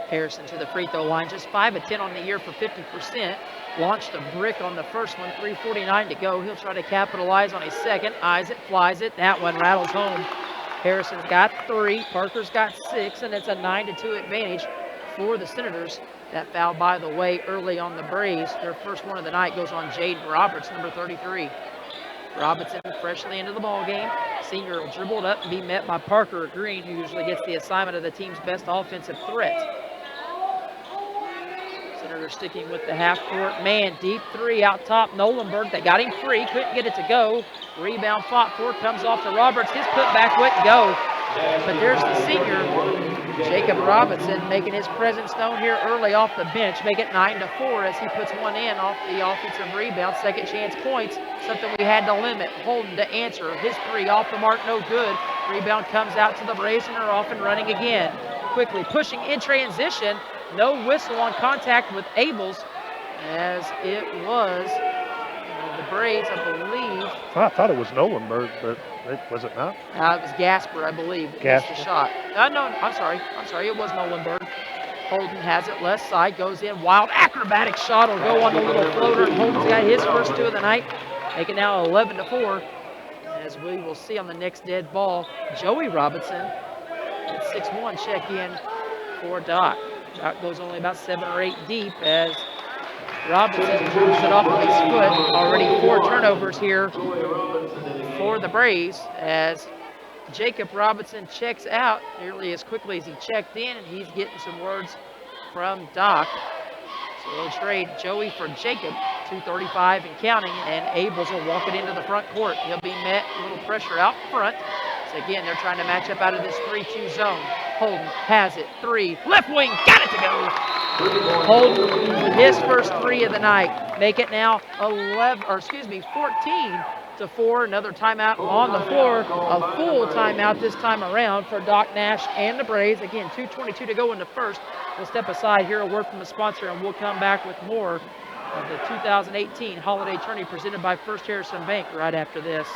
[SPEAKER 5] Harrison to the free throw line, just 5 of 10 on the year for 50%. Launched a brick on the first one, 3:49 to go. He'll try to capitalize on his second. Eyes it, flies it. That one rattles home. Harrison's got 3, Parker's got 6, and it's a 9-2 advantage for the Senators. That foul, by the way, early on the Braves. Their first one of the night goes on Jaden Roberts, number 33. Robinson freshly into the ball game. Senior will dribble it up and be met by Parker Green, who usually gets the assignment of the team's best offensive threat. Senators sticking with the half-court man. Deep 3 out top. Nolenberg, they got him free. Couldn't get it to go. Rebound fought for. Comes off to Roberts. His putback wouldn't go. But there's the senior, Jacob Robinson, making his presence known here early off the bench. Make it 9-4 as he puts one in off the offensive rebound. Second chance points, something we had to limit. Holden to answer. His 3 off the mark, no good. Rebound comes out to the Braves, and they're off and running again. Quickly pushing in transition. No whistle on contact with Abels, as it was the Braves, I believe.
[SPEAKER 6] I thought it was Nolenberg, but was it not?
[SPEAKER 5] It was Gasper, I believe.
[SPEAKER 6] Gasper.
[SPEAKER 5] The shot. No, I'm sorry. It was Nolenberg. Holden has it left side, goes in. Wild acrobatic shot will go on the little floater, and Holden's got his first 2 of the night. Make it now 11-4. As we will see on the next dead ball, Joey Robinson at 6'1" check in for Doc. Doc goes only about 7 or 8 deep as Robinson turns it off with his foot. Already 4 turnovers here for the Braves as Jacob Robinson checks out nearly as quickly as he checked in, and he's getting some words from Doc. So we'll trade Joey for Jacob, 2:35 and counting, and Abels will walk it into the front court. He'll be met, a little pressure out front. So again, they're trying to match up out of this 3-2 zone. Holden has it, 3, left wing, got it to go. Holden with his first 3 of the night. Make it now 14-4. Another timeout on the floor. A full timeout this time around for Doc Nash and the Braves. Again, 2:22 to go in the first. We'll step aside, hear a word from the sponsor, and we'll come back with more of the 2018 Holiday Tourney presented by First Harrison Bank right after this.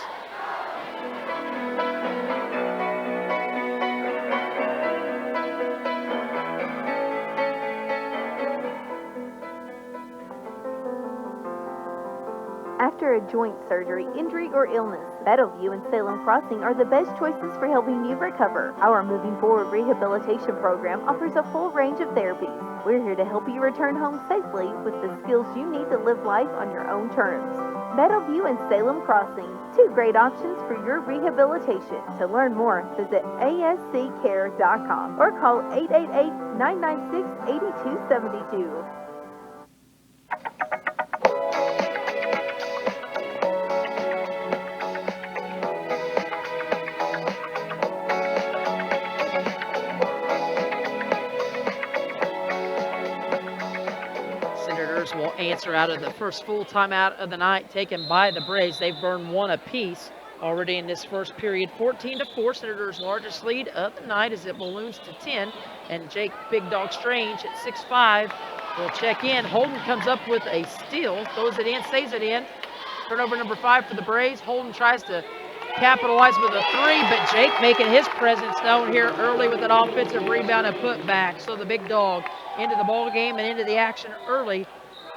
[SPEAKER 11] After a joint surgery, injury, or illness, Meadowview and Salem Crossing are the best choices for helping you recover. Our Moving Forward Rehabilitation Program offers a full range of therapies. We're here to help you return home safely with the skills you need to live life on your own terms. Meadowview and Salem Crossing, 2 great options for your rehabilitation. To learn more, visit asccare.com or call 888-996-8272.
[SPEAKER 5] Senators will answer out of the first full timeout of the night taken by the Braves. They've burned one apiece already in this first period. 14-4, Senators' largest lead of the night as it balloons to 10. And Jake Big Dog Strange at 6'5" will check in. Holden comes up with a steal, throws it in, stays it in. Turnover number 5 for the Braves. Holden tries to capitalize with a 3, but Jake making his presence known here early with an offensive rebound and put back. So the Big Dog into the ball game and into the action early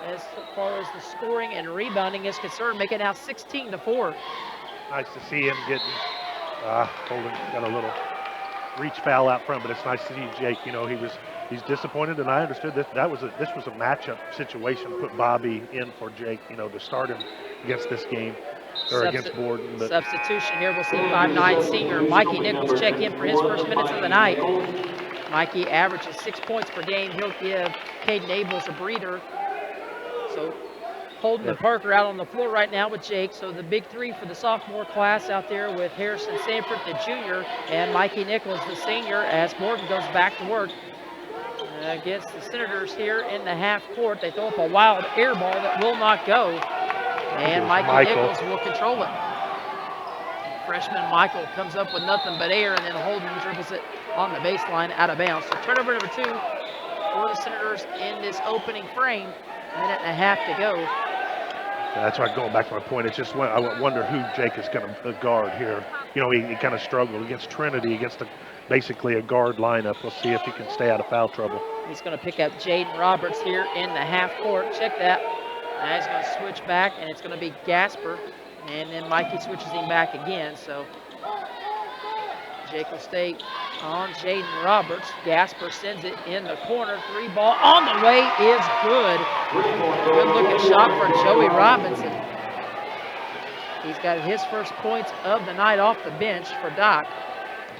[SPEAKER 5] as far as the scoring and rebounding is concerned, making it now 16-4.
[SPEAKER 6] Nice to see him getting, Holden got a little reach foul out front, but it's nice to see Jake. You know, he's disappointed, and I understood this was a matchup situation. Put Bobby in for Jake, you know, to start him against this game or against Borden. But
[SPEAKER 5] substitution here. We'll see 5'9" senior Mikey Nichols check in for his first minutes of the night. Mikey averages 6 points per game. He'll give Caden Abels a breather. So Holden and Parker out on the floor right now with Jake. So the big three for the sophomore class out there with Harrison Sanford, the junior, and Mikey Nichols, the senior, as Borden goes back to work against the Senators here in the half court. They throw up a wild air ball that will not go. And Mikey Nichols will control it. Freshman Michael comes up with nothing but air, and then Holden dribbles it on the baseline out of bounds. So turnover number 2 for the Senators in this opening frame. Minute and a half to go.
[SPEAKER 6] That's right, going back to my point, it's just I wonder who Jake is going to guard here. You know, he kind of struggled against Trinity, against basically a guard lineup. We'll see if he can stay out of foul trouble.
[SPEAKER 5] He's going to pick up Jaden Roberts here in the half court. Check that. Now he's going to switch back, and it's going to be Gasper. And then Mikey switches him back again. So Jake will stay on Jaden Roberts. Gasper sends it in the corner. 3 ball on the way is good. Good looking shot for Joey Robinson. He's got his first points of the night off the bench for Doc.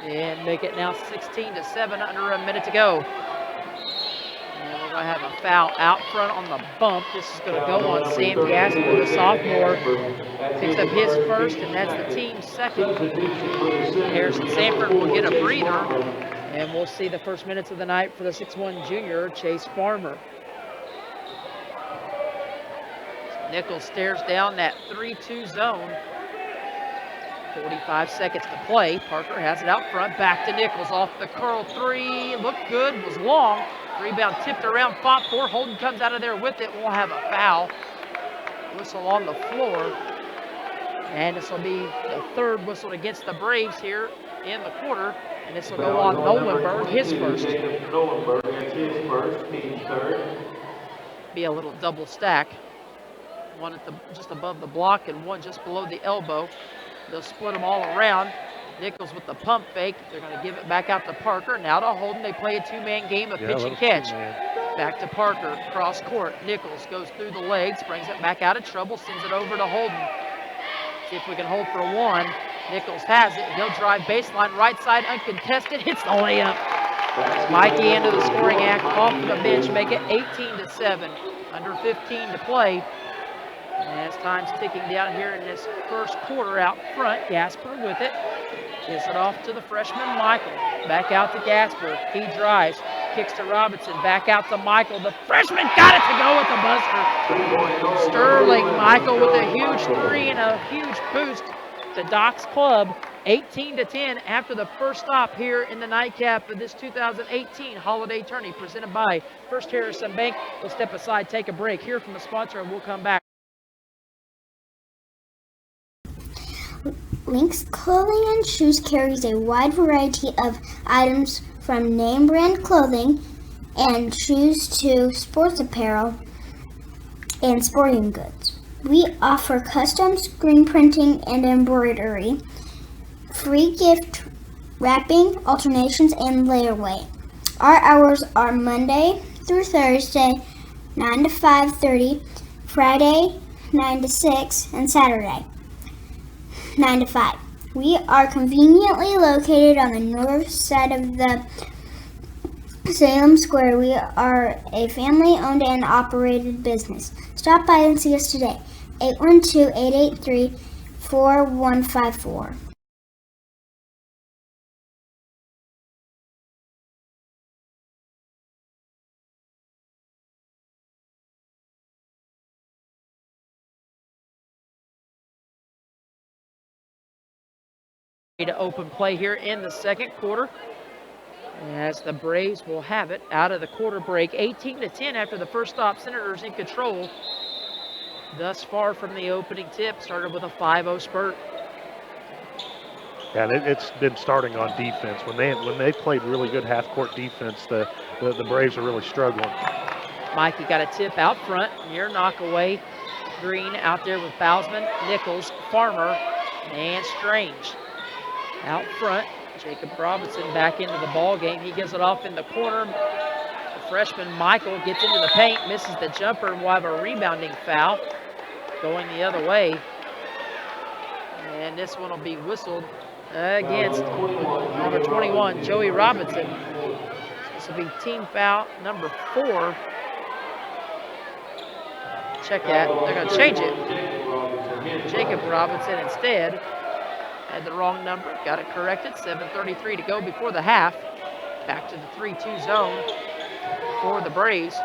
[SPEAKER 5] And make it now 16-7, under a minute to go. And we're going to have a foul out front on the bump. This is going to go on Sam Gasper, the sophomore. Picks up his first, and that's the team's second. Harrison Sanford will get a breather, and we'll see the first minutes of the night for the 6'1" junior, Chase Farmer. Nichols stares down that 3-2 zone. 45 seconds to play. Parker has it out front. Back to Nichols off the curl 3. Looked good, was long. Rebound tipped around, fought for. Holden comes out of there with it. We'll have a foul. Whistle on the floor. And this will be the third whistle against the Braves here in the quarter. And this will go on Nolenberg, his first.
[SPEAKER 12] His first, team third.
[SPEAKER 5] Be a little double stack. One at just above the block and one just below the elbow. They'll split them all around. Nichols with the pump fake. They're going to give it back out to Parker. Now to Holden. They play a two-man game of pitch and catch. Back to Parker, cross court. Nichols goes through the legs, brings it back out of trouble, sends it over to Holden. See if we can hold for one. Nichols has it. He'll drive baseline, right side, uncontested. Hits the layup. Mikey into the scoring act, off the bench, make it 18-7. Under 15 to play. As time's ticking down here in this first quarter out front, Gasper with it. Gives it off to the freshman Michael. Back out to Gasper. He drives. Kicks to Robinson. Back out to Michael. The freshman got it to go with the buzzer. Sterling Michael with a huge three and a huge boost to Doc's club. 18-10 after the first stop here in the nightcap of this 2018 holiday tourney presented by First Harrison Bank. We'll step aside, take a break, hear from the sponsor, and we'll come back.
[SPEAKER 9] Lynx Clothing and Shoes carries a wide variety of items from name brand clothing and shoes to sports apparel and sporting goods. We offer custom screen printing and embroidery, free gift wrapping, alternations, and layaway. Our hours are Monday through Thursday, 9 to 5:30, Friday, 9 to 6, and Saturday, 9 to 5. We are conveniently located on the north side of the Salem Square. We are a family-owned and operated business. Stop by and see us today. 812-883-4154.
[SPEAKER 5] to open play here in the second quarter, as the Braves will have it out of the quarter break. 18-10 after the first stop. Senators in control thus far from the opening tip. Started with a 5-0 spurt.
[SPEAKER 6] Yeah, and it's been starting on defense. When they played really good half-court defense, the Braves are really struggling.
[SPEAKER 5] Mikey got a tip out front, near knockaway. Green out there with Bousman, Nichols, Farmer, and Strange. Out front, Jacob Robinson back into the ball game. He gives it off in the corner. The freshman Michael gets into the paint, misses the jumper, and we'll have a rebounding foul going the other way. And this one will be whistled against number 21, Joey Robinson. This will be team foul number 4. Check that. They're going to change it. Jacob Robinson instead had the wrong number. Got it corrected. 7:33 to go before the half. Back to the 3-2 zone for the Braves.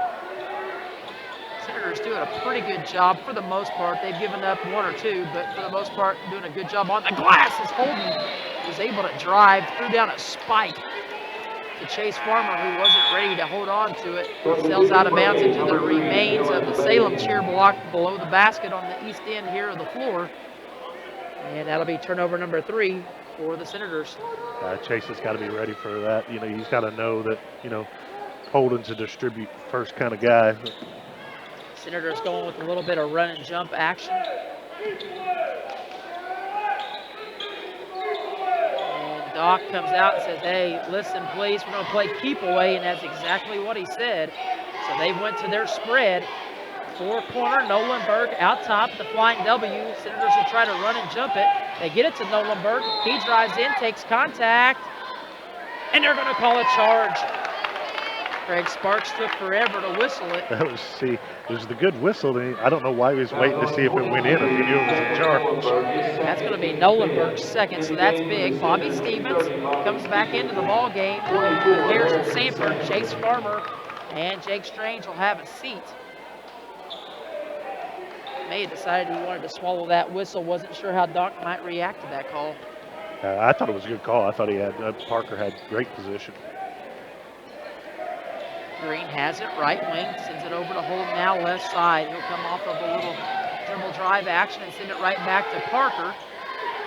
[SPEAKER 5] Senators doing a pretty good job for the most part. They've given up 1 or 2, but for the most part doing a good job on the glass as Holden was able to drive, threw down a spike to Chase Farmer, who wasn't ready to hold on to it. Sails out of bounds into the remains of the Salem cheer block below the basket on the east end here of the floor. And that'll be turnover number 3 for the Senators.
[SPEAKER 6] Chase has got to be ready for that. You know, he's got to know that, you know, Holden's a distribute first kind of guy.
[SPEAKER 5] Senators going with a little bit of run and jump action. Doc comes out and says, hey, listen, please, we're going to play keep away, and that's exactly what he said. So they went to their spread. 4-corner, Nolenberg out top, the flying W. Senators will try to run and jump it. They get it to Nolenberg. He drives in, takes contact, and they're going to call a charge. Craig Sparks took forever to whistle it.
[SPEAKER 6] It was the good whistle. I don't know why he was waiting to see if it went in, if he knew it was a charge.
[SPEAKER 5] That's going to be Nolenberg's second, so that's big. Bobby Stevens comes back into the ball game with Harrison Sanford, Chase Farmer, and Jake Strange will have a seat. May have decided he wanted to swallow that whistle. Wasn't sure how Doc might react to that call.
[SPEAKER 6] I thought it was a good call. I thought Parker had great position.
[SPEAKER 5] Green has it right wing, sends it over to Holden now left side. He'll come off of a little dribble drive action and send it right back to Parker.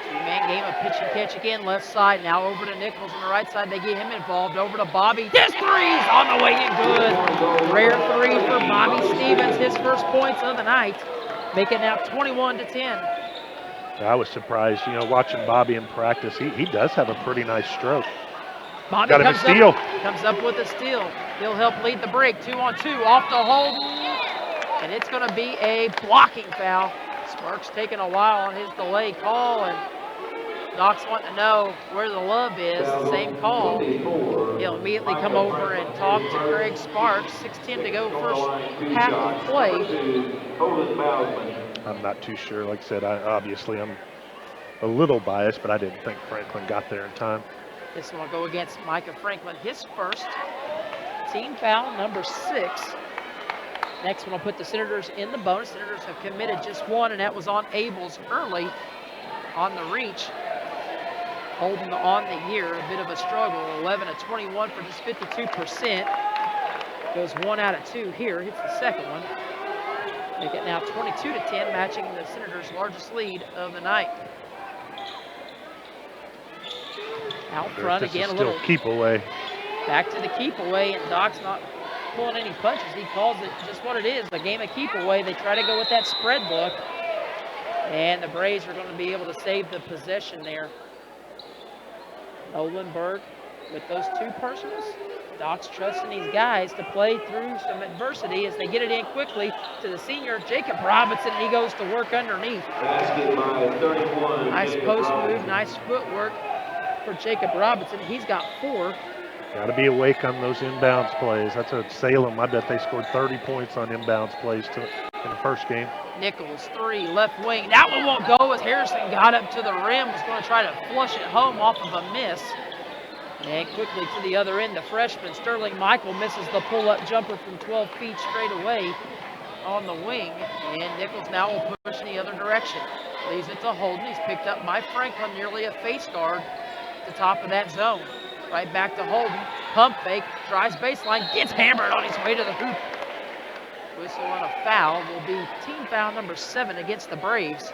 [SPEAKER 5] Two-man game of pitch and catch again, left side. Now over to Nichols on the right side. They get him involved. Over to Bobby. This three's on the way in good. Rare 3 for Bobby Stevens. His first points of the night. Make it now 21-10.
[SPEAKER 6] I was surprised, you know, watching Bobby in practice. He does have a pretty nice stroke.
[SPEAKER 5] Bobby
[SPEAKER 6] got him a steal.
[SPEAKER 5] Comes up with a steal. He'll help lead the break. 2-on-2 off the Holden. And it's going to be a blocking foul. Sparks taking a while on his delay call, and Doc's wanting to know where the love is. Same call. He'll immediately come over and talk to Craig Sparks. 6:10 to go, first half of play.
[SPEAKER 6] I'm not too sure. Like I said, I'm a little biased, but I didn't think Franklin got there in time.
[SPEAKER 5] This one will go against Micah Franklin, his first. Team foul number 6. Next one will put the Senators in the bonus. Senators have committed just 1, and that was on Abels early on the reach. Holden on the year, a bit of a struggle. 11 of 21 for just 52%. Goes 1 out of 2 here, hits the second one. Make it now 22-10, matching the Senators' largest lead of the night. Out front again, a little
[SPEAKER 6] keep away.
[SPEAKER 5] Back to the keep away, and Doc's not pulling any punches. He calls it just what it is, a game of keep away. They try to go with that spread look, and the Braves are going to be able to save the possession there. Nolenberg with those 2 personals. Doc's trusting these guys to play through some adversity as they get it in quickly to the senior, Jacob Robinson, and he goes to work underneath. Nice post move, nice footwork for Jacob Robinson. He's got 4.
[SPEAKER 6] Got to be awake on those inbounds plays. That's a Salem. I bet they scored 30 points on inbounds plays in the first game.
[SPEAKER 5] Nichols, 3, left wing. That one won't go as Harrison got up to the rim. Was going to try to flush it home off of a miss. And quickly to the other end, the freshman, Sterling Michael, misses the pull-up jumper from 12 feet straight away on the wing. And Nichols now will push in the other direction. Leaves it to Holden. He's picked up by Franklin, nearly a face guard at the top of that zone. Right back to Holden. Pump fake, drives baseline, gets hammered on his way to the hoop. Whistle on a foul will be team foul number 7 against the Braves.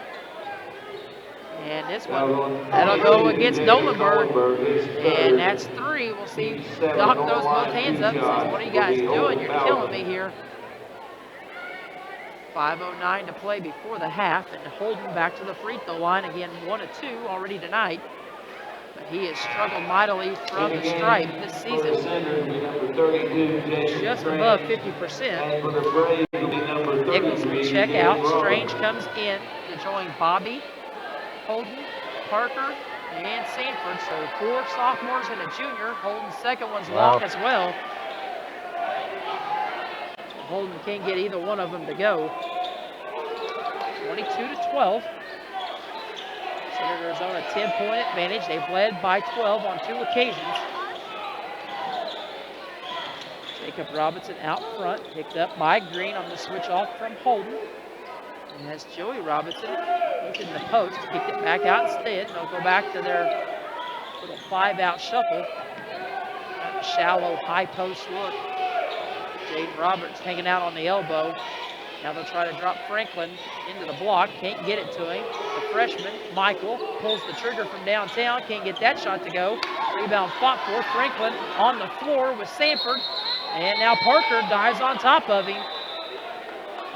[SPEAKER 5] And this one, that'll go against Nolenberg. And that's 3. We'll see. Doc throws both hands up and says, what are you guys doing? You're killing me here. 5:09 to play before the half, and Holden back to the free throw line again, 1 of 2 already tonight. But he has struggled mightily from the stripe this season. Just above 50%. Nichols will check out. Strange comes in to join Bobby, Holden, Parker, and Sanford. So 4 sophomores and a junior. Holden's second one's long as well. Holden can't get either one of them to go. 22-12. Senators on a 10-point advantage. They've led by 12 on 2 occasions. Jacob Robinson out front, picked up by Green on the switch off from Holden. And that's Joey Robinson. He's in the post, kicked it back out instead. They'll go back to their little 5-out shuffle. A shallow high post look. Jaden Roberts hanging out on the elbow. Now they'll try to drop Franklin into the block. Can't get it to him. The freshman, Michael, pulls the trigger from downtown. Can't get that shot to go. Rebound fought for. Franklin on the floor with Sanford. And now Parker dives on top of him.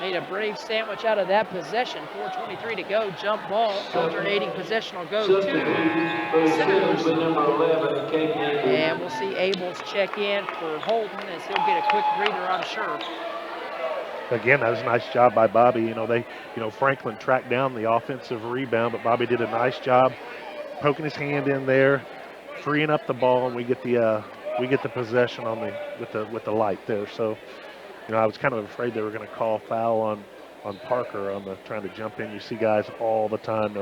[SPEAKER 5] Made a brave sandwich out of that possession. 4:23 to go. Jump ball. Alternating possession will go to Senators. And we'll see Abels check in for Holden as he'll get a quick breather, I'm sure.
[SPEAKER 6] Again, that was a nice job by Bobby. Franklin tracked down the offensive rebound, but Bobby did a nice job poking his hand in there, freeing up the ball, and we get the possession on with the light there. So, I was kind of afraid they were going to call foul on Parker on the trying to jump in. You see guys all the time,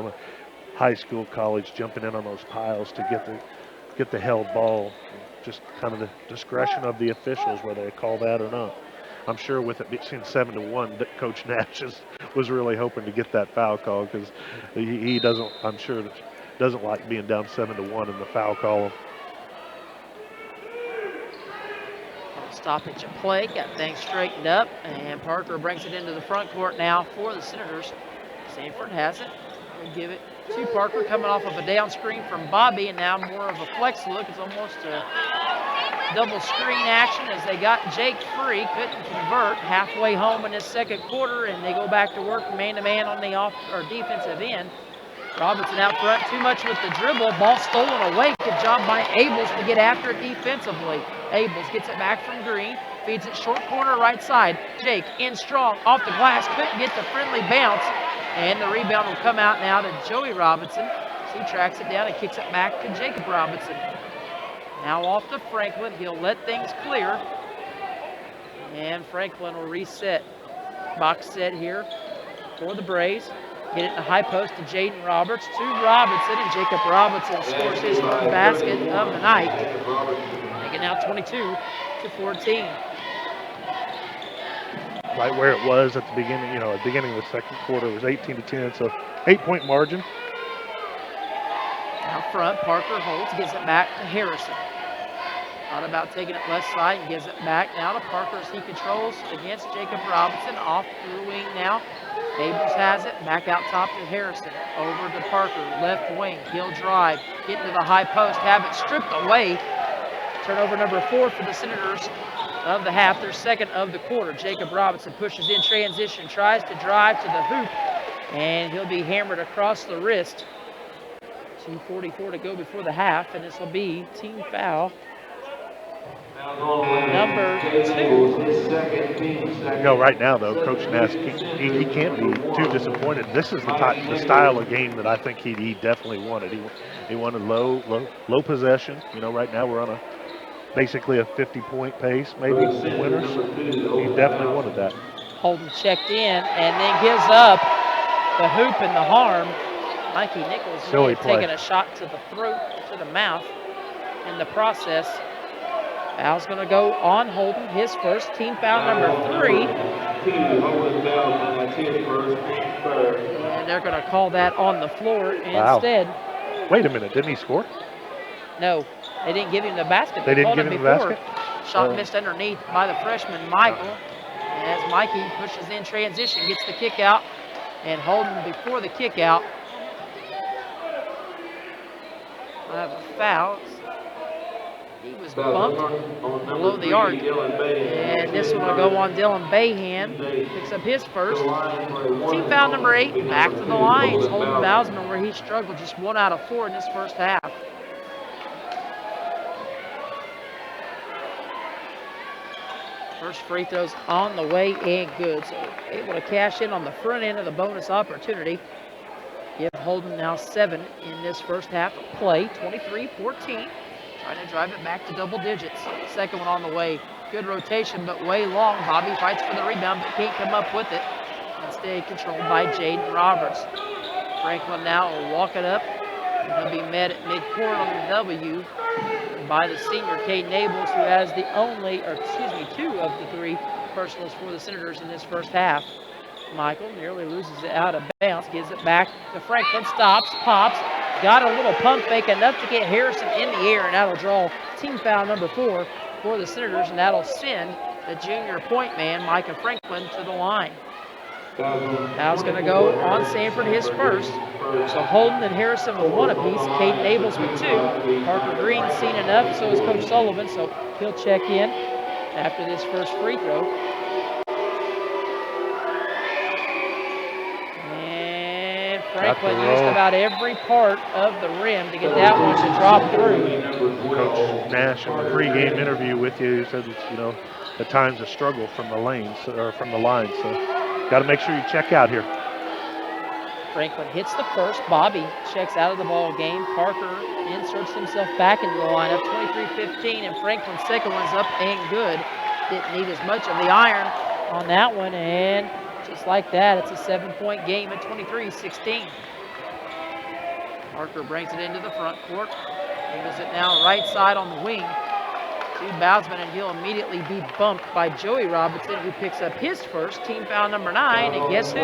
[SPEAKER 6] high school, college, jumping in on those piles to get the held ball. Just kind of the discretion of the officials whether they call that or not. I'm sure with it being 7-1, that Coach Nash was really hoping to get that foul call because he doesn't. I'm sure doesn't like being down 7-1 in the foul column.
[SPEAKER 5] Stoppage of play, got things straightened up, and Parker brings it into the front court now for the Senators. Sanford has it. We'll give it to Parker, coming off of a down screen from Bobby, and now more of a flex look. It's almost a double screen action as they got Jake free, couldn't convert. Halfway home in this second quarter, and they go back to work man-to-man on the defensive end. Robinson out front, too much with the dribble. Ball stolen away. Good job by Abels to get after it defensively. Abels gets it back from Green, feeds it short corner right side. Jake in strong, off the glass, couldn't get the friendly bounce. And the rebound will come out now to Joey Robinson. So he tracks it down and kicks it back to Jacob Robinson. Now off to Franklin. He'll let things clear. And Franklin will reset. Box set here for the Braves. Get it in the high post to Jaden Roberts, to Robinson, and Jacob Robinson scores his third basket of the night. Making now 22-14.
[SPEAKER 6] Right where it was at the beginning, at the beginning of the second quarter, it was 18-10, so 8-point margin.
[SPEAKER 5] Out front, Parker holds, gives it back to Harrison. Thought about taking it left side and gives it back now to Parker as he controls against Jacob Robinson. Off through wing now. Abels has it, back out top to Harrison. Over to Parker, left wing. He'll drive, get into the high post, have it stripped away. Turnover number 4 for the Senators of the half, their second of the quarter. Jacob Robinson pushes in transition, tries to drive to the hoop, and he'll be hammered across the wrist. 2:44 to go before the half, and this will be team foul number 2.
[SPEAKER 6] Right now, though, Coach Nash, he can't be too disappointed. This is the style of game that I think he definitely wanted. He wanted low possession. Right now we're on basically a 50-point pace, maybe winners. He definitely wanted that.
[SPEAKER 5] Holden checked in and then gives up the hoop and the harm. Mikey Nichols may have taken a shot to the throat, to the mouth in the process. Foul's going to go on Holden, his first, team foul number 3. And they're going to call that on the floor instead.
[SPEAKER 6] Wow. Wait a minute, didn't he score?
[SPEAKER 5] No, they didn't give him the basket.
[SPEAKER 6] They didn't
[SPEAKER 5] called
[SPEAKER 6] give
[SPEAKER 5] him
[SPEAKER 6] him the
[SPEAKER 5] before.
[SPEAKER 6] basket?
[SPEAKER 5] Shot missed underneath by the freshman, Michael. As Mikey pushes in transition, gets the kick out. And Holden before the kick out. I have a foul. He was bumped below the arc. And this one will go on Dylan Bayhan. Picks up his first. Team foul number 8. Back to the lines. Holden Bausman where he struggled. Just 1 out of 4 in this first half. First free throw's on the way and good. So able to cash in on the front end of the bonus opportunity. Give Holden now 7 in this first half of play. 23-14. Trying to drive it back to double digits. Second one on the way. Good rotation, but way long. Bobby fights for the rebound, but can't come up with it. Instead controlled by Jaden Roberts. Franklin now will walk it up. He'll be met at midcourt on the W by the senior, Cade Nables, who has the two of the 3 personals for the Senators in this first half. Michael nearly loses it out of bounds, gives it back to Franklin, stops, pops, got a little pump fake, enough to get Harrison in the air, and that'll draw team foul number 4 for the Senators, and that'll send the junior point man, Micah Franklin, to the line. Foul's going to go on Sanford, his first. So Holden and Harrison with 1 apiece. Cade Nables with 2. Parker Green's seen enough, so is Coach Sullivan, so he'll check in after this first free throw. And Franklin used about every part of the rim to get that one to drop through.
[SPEAKER 6] Coach Nash in the pregame interview with you said that, at times a struggle from the lanes or from the line, so got to make sure you check out here.
[SPEAKER 5] Franklin hits the first. Bobby checks out of the ball game. Parker inserts himself back into the lineup. 23-15, and Franklin's second one's up and good. Didn't need as much of the iron on that one, and just like that, it's a 7-point game at 23-16. Parker brings it into the front court. Moves it now right side on the wing to Bausman, and he'll immediately be bumped by Joey Robinson, who picks up his first, team foul number 9, and guess who?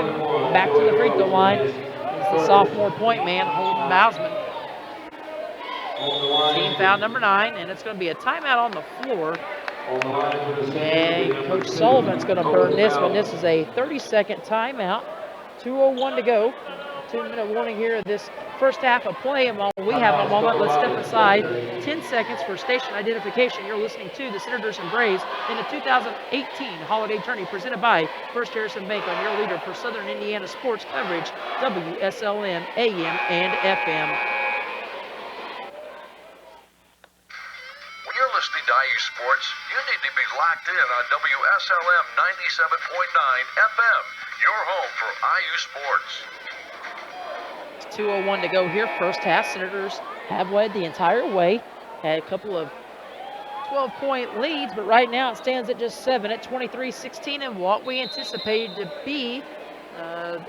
[SPEAKER 5] Back to the free throw line is the sophomore point man, Holden Bausman. Team foul number 9, and it's going to be a timeout on the floor. And Coach Sullivan's going to burn this one. This is a 30-second timeout. 2:01 to go. 2-minute warning here of this first half of play. And while we have a moment, let's step aside. 10 seconds for station identification. You're listening to the Senators and Braves in the 2018 Holiday Tourney presented by First Harrison Bank on your leader for Southern Indiana sports coverage, WSLN AM and FM.
[SPEAKER 13] When you're listening to IU Sports, you need to be locked in on WSLM 97.9 FM, your home for IU Sports.
[SPEAKER 5] 2:01 to go here, first half. Senators have led the entire way. Had a couple of 12-point leads, but right now it stands at just 7 at 23-16, and what we anticipated to be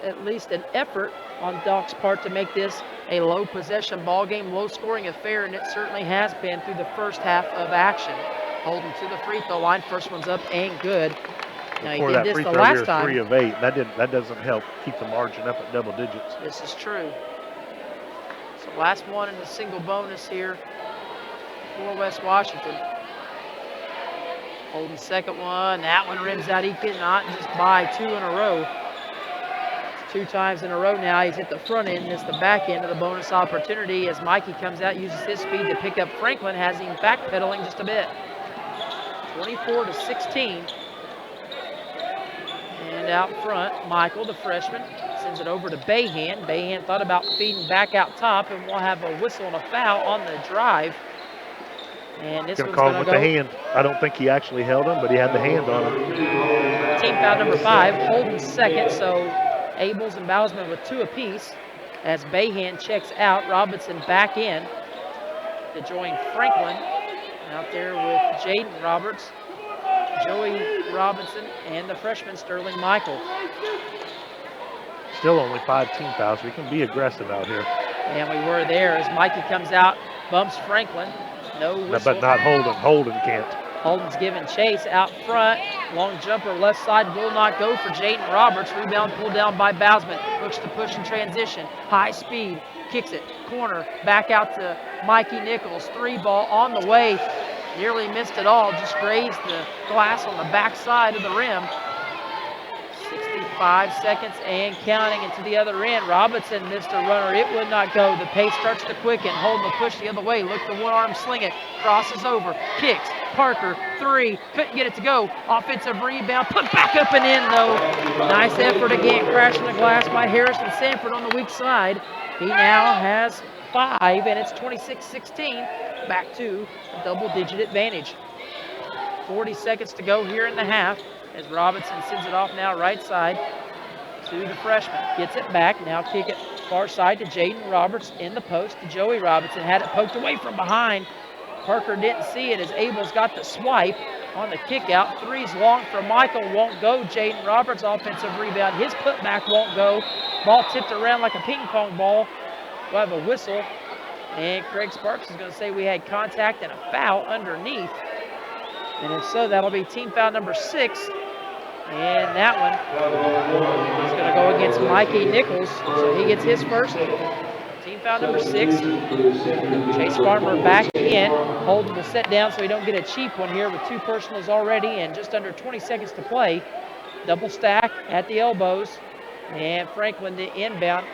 [SPEAKER 5] at least an effort on Doc's part to make this a low possession ball game, low scoring affair, and it certainly has been through the first half of action. Holden to the free throw line, first one's up and good. Now he did this the last time.
[SPEAKER 6] 3 of 8. That doesn't help keep the margin up at double digits.
[SPEAKER 5] This is true. So last one in the single bonus here for West Washington. Holden's second one. That one rims out. He cannot just buy 2 in a row. 2 times in a row now. He's hit the front end, missed the back end of the bonus opportunity as Mikey comes out, uses his speed to pick up Franklin, has him backpedaling just a bit. 24-16. And out front, Michael, the freshman, sends it over to Bayhan. Bayhan thought about feeding back out top, and we'll have a whistle and a foul on the drive. And this one's
[SPEAKER 6] call
[SPEAKER 5] going
[SPEAKER 6] him
[SPEAKER 5] to
[SPEAKER 6] with
[SPEAKER 5] go.
[SPEAKER 6] the hand. I don't think he actually held him, but he had the hand on him.
[SPEAKER 5] Team foul number 5, Holden's second, so Abels and Bausman with 2 apiece. As Bayhan checks out, Robinson back in to join Franklin. Out there with Jaden Roberts, Joey Robinson, and the freshman Sterling Michael.
[SPEAKER 6] Still only 5 team fouls. We can be aggressive out here.
[SPEAKER 5] And we were there as Mikey comes out, bumps Franklin. No whistle.
[SPEAKER 6] But not Holden. Holden can't.
[SPEAKER 5] Holden's giving chase out front. Long jumper left side will not go for Jaden Roberts. Rebound pulled down by Bausman. Hooks to push in transition. High speed. Kicks it. Corner. Back out to Mikey Nichols. 3-ball on the way. Nearly missed it all. Just grazed the glass on the back side of the rim. 65 seconds and counting into the other end. Robinson missed a runner. It would not go. The pace starts to quicken. Holden will push the other way. Look to one-arm sling it. Crosses over. Kicks. Parker, 3. Couldn't get it to go. Offensive rebound. Put back up and in, though. Nice effort again. Crashing the glass by Harrison Sanford on the weak side. He now has 5, and it's 26-16. Back to a double-digit advantage. 40 seconds to go here in the half as Robinson sends it off now right side to the freshman. Gets it back. Now kick it far side to Jaden Roberts in the post to Joey Robinson. Had it poked away from behind. Parker didn't see it as Abel's got the swipe on the kick out. 3's long for Michael. Won't go. Jaden Roberts offensive rebound. His putback won't go. Ball tipped around like a ping pong ball. We'll have a whistle. And Craig Sparks is going to say we had contact and a foul underneath. And if so, that'll be team foul number 6. And that one is going to go against Mikey Nichols. So he gets his first. Team foul number 6. Chase Farmer back in. Holden will set down so he don't get a cheap one here with 2 personals already and just under 20 seconds to play. Double stack at the elbows. And Franklin the inbound.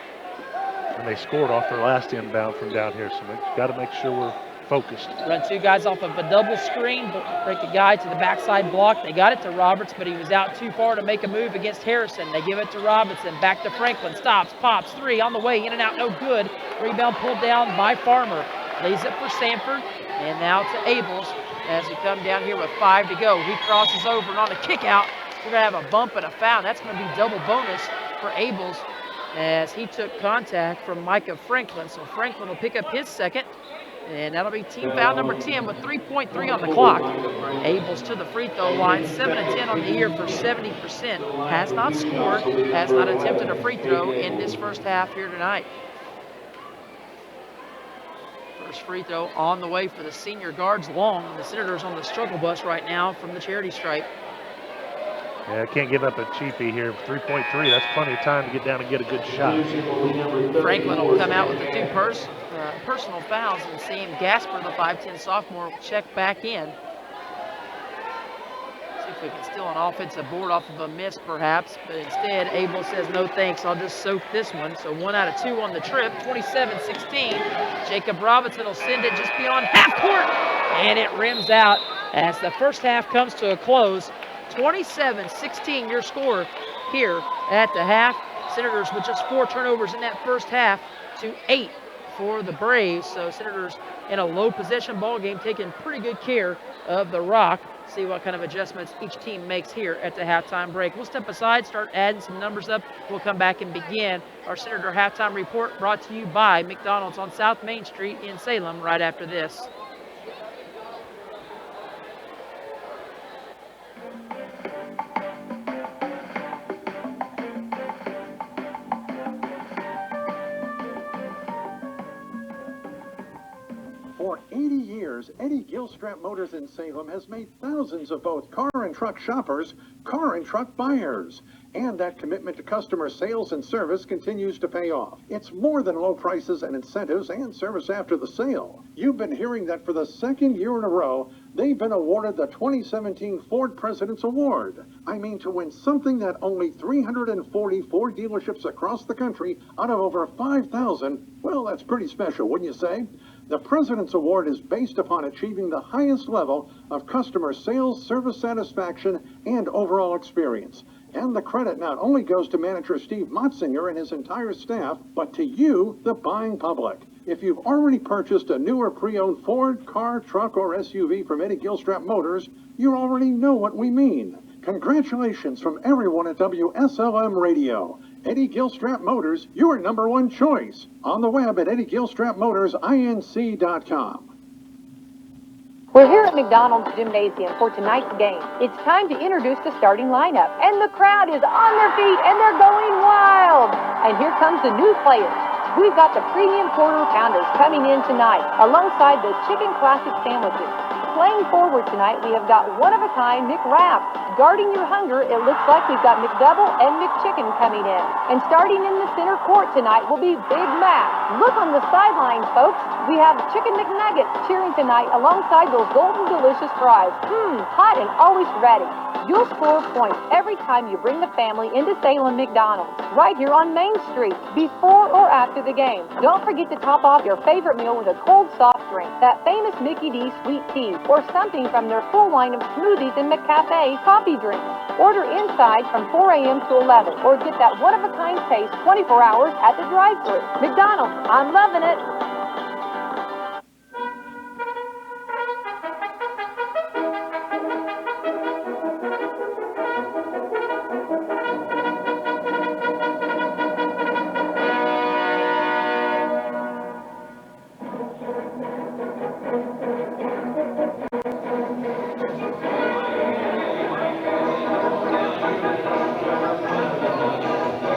[SPEAKER 6] And they scored off their last inbound from down here, so we've got to make sure we're focused.
[SPEAKER 5] Run 2 guys off of a double screen, break a guy to the backside block. They got it to Roberts, but he was out too far to make a move against Harrison. They give it to Robinson, back to Franklin, stops, pops, 3 on the way, in and out, no good. Rebound pulled down by Farmer. Lays it for Sanford, and now to Abels as we come down here with 5 to go. He crosses over, and on a kick out, we're going to have a bump and a foul. That's going to be double bonus for Abels as he took contact from Micah Franklin. So Franklin will pick up his second. And that'll be team foul number 10 with 3.3 on the clock. Abels to the free throw line, 7 of 10 on the year for 70%. Has not scored, has not attempted a free throw in this first half here tonight. First free throw on the way for the senior guards, Long. The Senators on the struggle bus right now from the charity stripe.
[SPEAKER 6] Yeah, can't give up a cheapie here. 3.3, that's plenty of time to get down and get a good shot.
[SPEAKER 5] Franklin will come out with the 2 personal fouls, and Sam Gasper, the 5'10 sophomore, will check back in. See if we can steal an offensive board off of a miss, perhaps, but instead, Abel says, no thanks, I'll just soak this one. So 1 out of 2 on the trip, 27-16. Jacob Robinson will send it just beyond half court, and it rims out as the first half comes to a close. 27-16 your score here at the half. Senators with just 4 turnovers in that first half to 8 for the Braves. So Senators in a low possession ball game taking pretty good care of the rock. See what kind of adjustments each team makes here at the halftime break. We'll step aside, start adding some numbers up. We'll come back and begin our Senator halftime report brought to you by McDonald's on South Main Street in Salem right after this.
[SPEAKER 14] For 80 years, Eddie Gilstrap Motors in Salem has made thousands of both car and truck shoppers, car and truck buyers. And that commitment to customer sales and service continues to pay off. It's more than low prices and incentives and service after the sale. You've been hearing that for the 2nd year in a row, they've been awarded the 2017 Ford President's Award. I mean, to win something that only 340 Ford dealerships across the country out of over 5,000, well, that's pretty special, wouldn't you say? The President's Award is based upon achieving the highest level of customer sales, service satisfaction, and overall experience. And the credit not only goes to manager Steve Motzinger and his entire staff, but to you, the buying public. If you've already purchased a new or pre-owned Ford, car, truck, or SUV from Eddie Gilstrap Motors, you already know what we mean. Congratulations from everyone at WSLM Radio. Eddie Gilstrap Motors, your #1 choice. On the web at EddieGilstrapMotorsINC.com.
[SPEAKER 11] We're here at McDonald's Gymnasium for tonight's game. It's time to introduce the starting lineup, and the crowd is on their feet and they're going wild. And here comes the new players. We've got the premium quarter pounders coming in tonight, alongside the chicken classic sandwiches. Playing forward tonight, we have got one-of-a-kind McWrap. Guarding your hunger, it looks like we've got McDouble and McChicken coming in. And starting in the center court tonight will be Big Mac. Look on the sidelines, folks. We have Chicken McNuggets cheering tonight alongside those golden delicious fries. Hot and always ready. You'll score points every time you bring the family into Salem McDonald's, right here on Main Street, before or after the game. Don't forget to top off your favorite meal with a cold soft drink, that famous Mickey D sweet tea, or something from their full line of smoothies and McCafe coffee drinks. Order inside from 4 a.m. to 11, or get that one-of-a-kind taste 24 hours at the drive-thru. McDonald's, I'm loving it.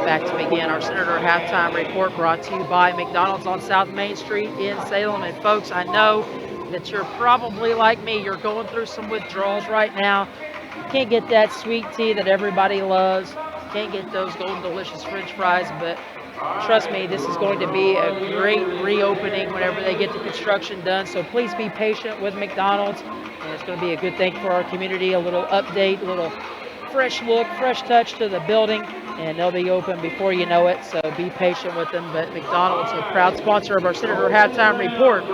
[SPEAKER 5] Back to begin our Senator Halftime Report, brought to you by McDonald's on South Main Street in Salem. And folks, I know that you're probably like me. You're going through some withdrawals right now. You can't get that sweet tea that everybody loves. You can't get those golden delicious French fries, but trust me, this is going to be a great reopening whenever they get the construction done. So please be patient with McDonald's, and it's going to be a good thing for our community. A little update, a little fresh look, fresh touch to the building, and they'll be open before you know it, so be patient with them. But McDonald's, a proud sponsor of our Senator Halftime Report.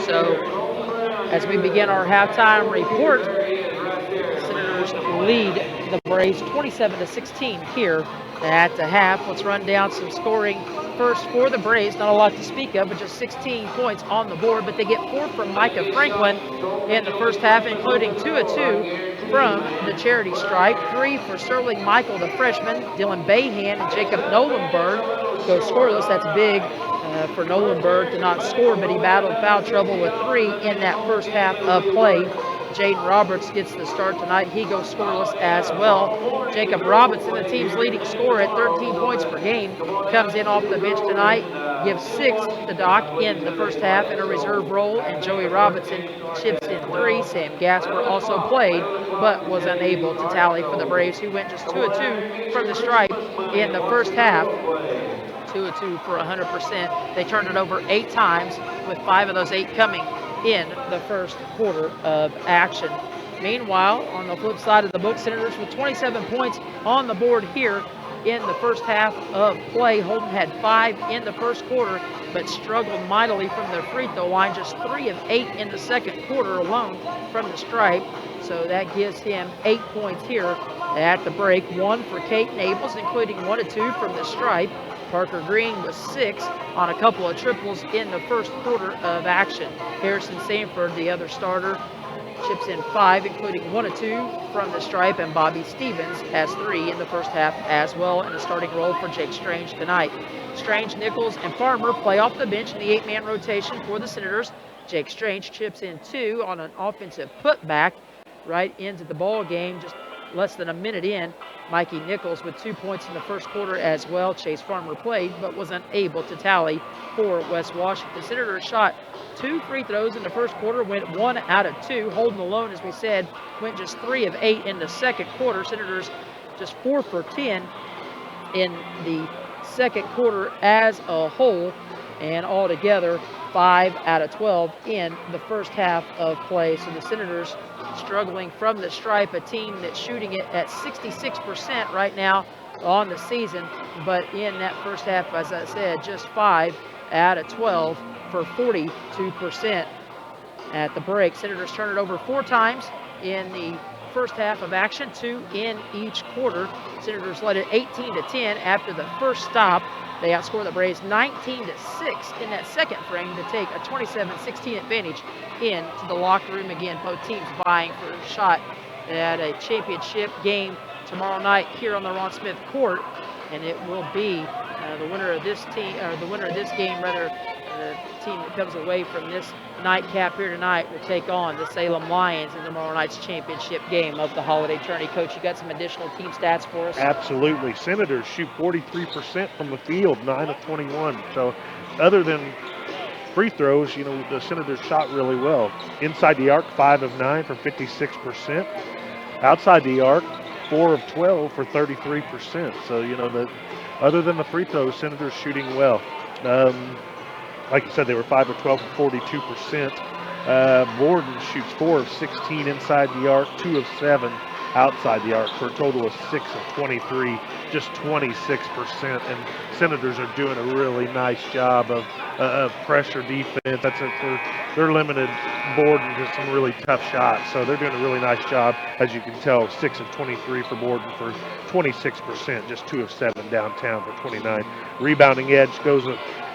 [SPEAKER 5] So as we begin our halftime report, Senators lead the Braves 27-16 here at the half. Let's run down some scoring first for the Braves. Not a lot to speak of, but just 16 points on the board. But they get 4 from Micah Franklin in the first half, including 2 of 2 from the charity stripe. 3 for Sterling Michael, the freshman. Dylan Bayhan and Jacob Nolenberg go scoreless. That's big for Nolenberg to not score, but he battled foul trouble with 3 in that first half of play. Jaden Roberts gets the start tonight. He goes scoreless as well. Jacob Robinson, the team's leading scorer at 13 points per game, comes in off the bench tonight, gives 6 to Doc in the first half in a reserve role, and Joey Robinson chips in 3. Sam Gasper also played, but was unable to tally for the Braves, who went just 2 of 2 from the stripe in the first half. 2 of 2 for 100%. They turned it over 8 times, with 5 of those 8 coming in the first quarter of action. Meanwhile, on the flip side of the book, Senators with 27 points on the board here in the first half of play. Holden had 5 in the first quarter, but struggled mightily from the free throw line. Just 3 of 8 in the second quarter alone from the stripe. So that gives him 8 points here at the break. 1 for Kate Nables, including 1 of 2 from the stripe. Parker Green was 6 on a couple of triples in the first quarter of action. Harrison Sanford, the other starter, chips in 5, including 1 of 2 from the stripe, and Bobby Stevens has 3 in the first half as well, in a starting role for Jake Strange tonight. Strange, Nichols, and Farmer play off the bench in the 8-man rotation for the Senators. Jake Strange chips in 2 on an offensive putback right into the ball game, just less than a minute in. Mikey Nichols with 2 points in the first quarter as well. Chase Farmer played, but was unable to tally for West Washington. Senators shot 2 free throws in the first quarter, went 1 out of 2. Holden alone, as we said, went just 3 of 8 in the second quarter. Senators just 4 for 10 in the second quarter as a whole, and altogether 5 out of 12 in the first half of play. So the Senators struggling from the stripe, a team that's shooting it at 66% right now on the season, but in that first half, as I said, just 5 out of 12 for 42% at the break. Senators turn it over 4 times in the first half of action, 2 in each quarter. Senators led it 18-10 after the first stop. They outscored the Braves 19-6 in that second frame to take a 27-16 advantage into the locker room. Again, both teams vying for a shot at a championship game tomorrow night here on the Ron Smith court, and it will be the winner of this team, or the winner of this game, rather, the team that comes away from this nightcap here tonight will take on the Salem Lions in tomorrow night's championship game of the holiday tourney. Coach, you got some additional team stats for us?
[SPEAKER 6] Absolutely. Senators shoot 43% from the field, 9 of 21. So other than free throws, the Senators shot really well. Inside the arc, 5 of 9 for 56%. Outside the arc, 4 of 12 for 33%. So, other than the free throws, Senators shooting well. Like you said, they were 5 of 12 for 42%. Borden shoots 4 of 16 inside the arc, 2 of 7 outside the arc for a total of 6 of 23, just 26%. And Senators are doing a really nice job of pressure defense. That's it for they're limited Borden to some really tough shots. So they're doing a really nice job, as you can tell. 6 of 23 for Borden for 26%, just 2 of 7 downtown for 29. Rebounding edge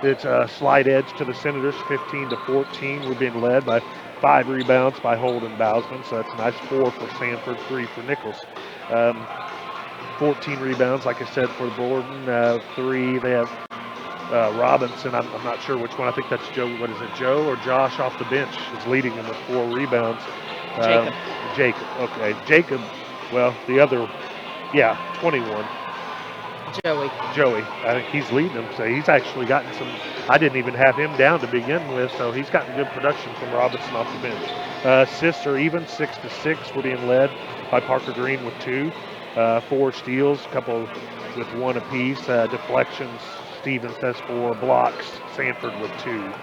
[SPEAKER 6] it's a slight edge to the Senators, 15 to 14. We're being led by 5 rebounds by Holden Bousman, so that's a nice 4 for Sanford, 3 for Nichols. 14 rebounds, like I said, for Borden. 3, they have Robinson. I'm not sure which one. I think that's Joe. What is it, Joe or Josh off the bench is leading them with 4 rebounds. Jacob. Okay. Jacob, well, the other, 21. Joey. I think he's leading them. So he's actually gotten some. I didn't even have him down to begin with, so he's gotten good production from Robinson off the bench. Assists are even, 6 to 6. We're being led by Parker Green with 2. 4 steals, a couple with 1 apiece. Deflections, Stevens has 4. Blocks, Sanford with 2.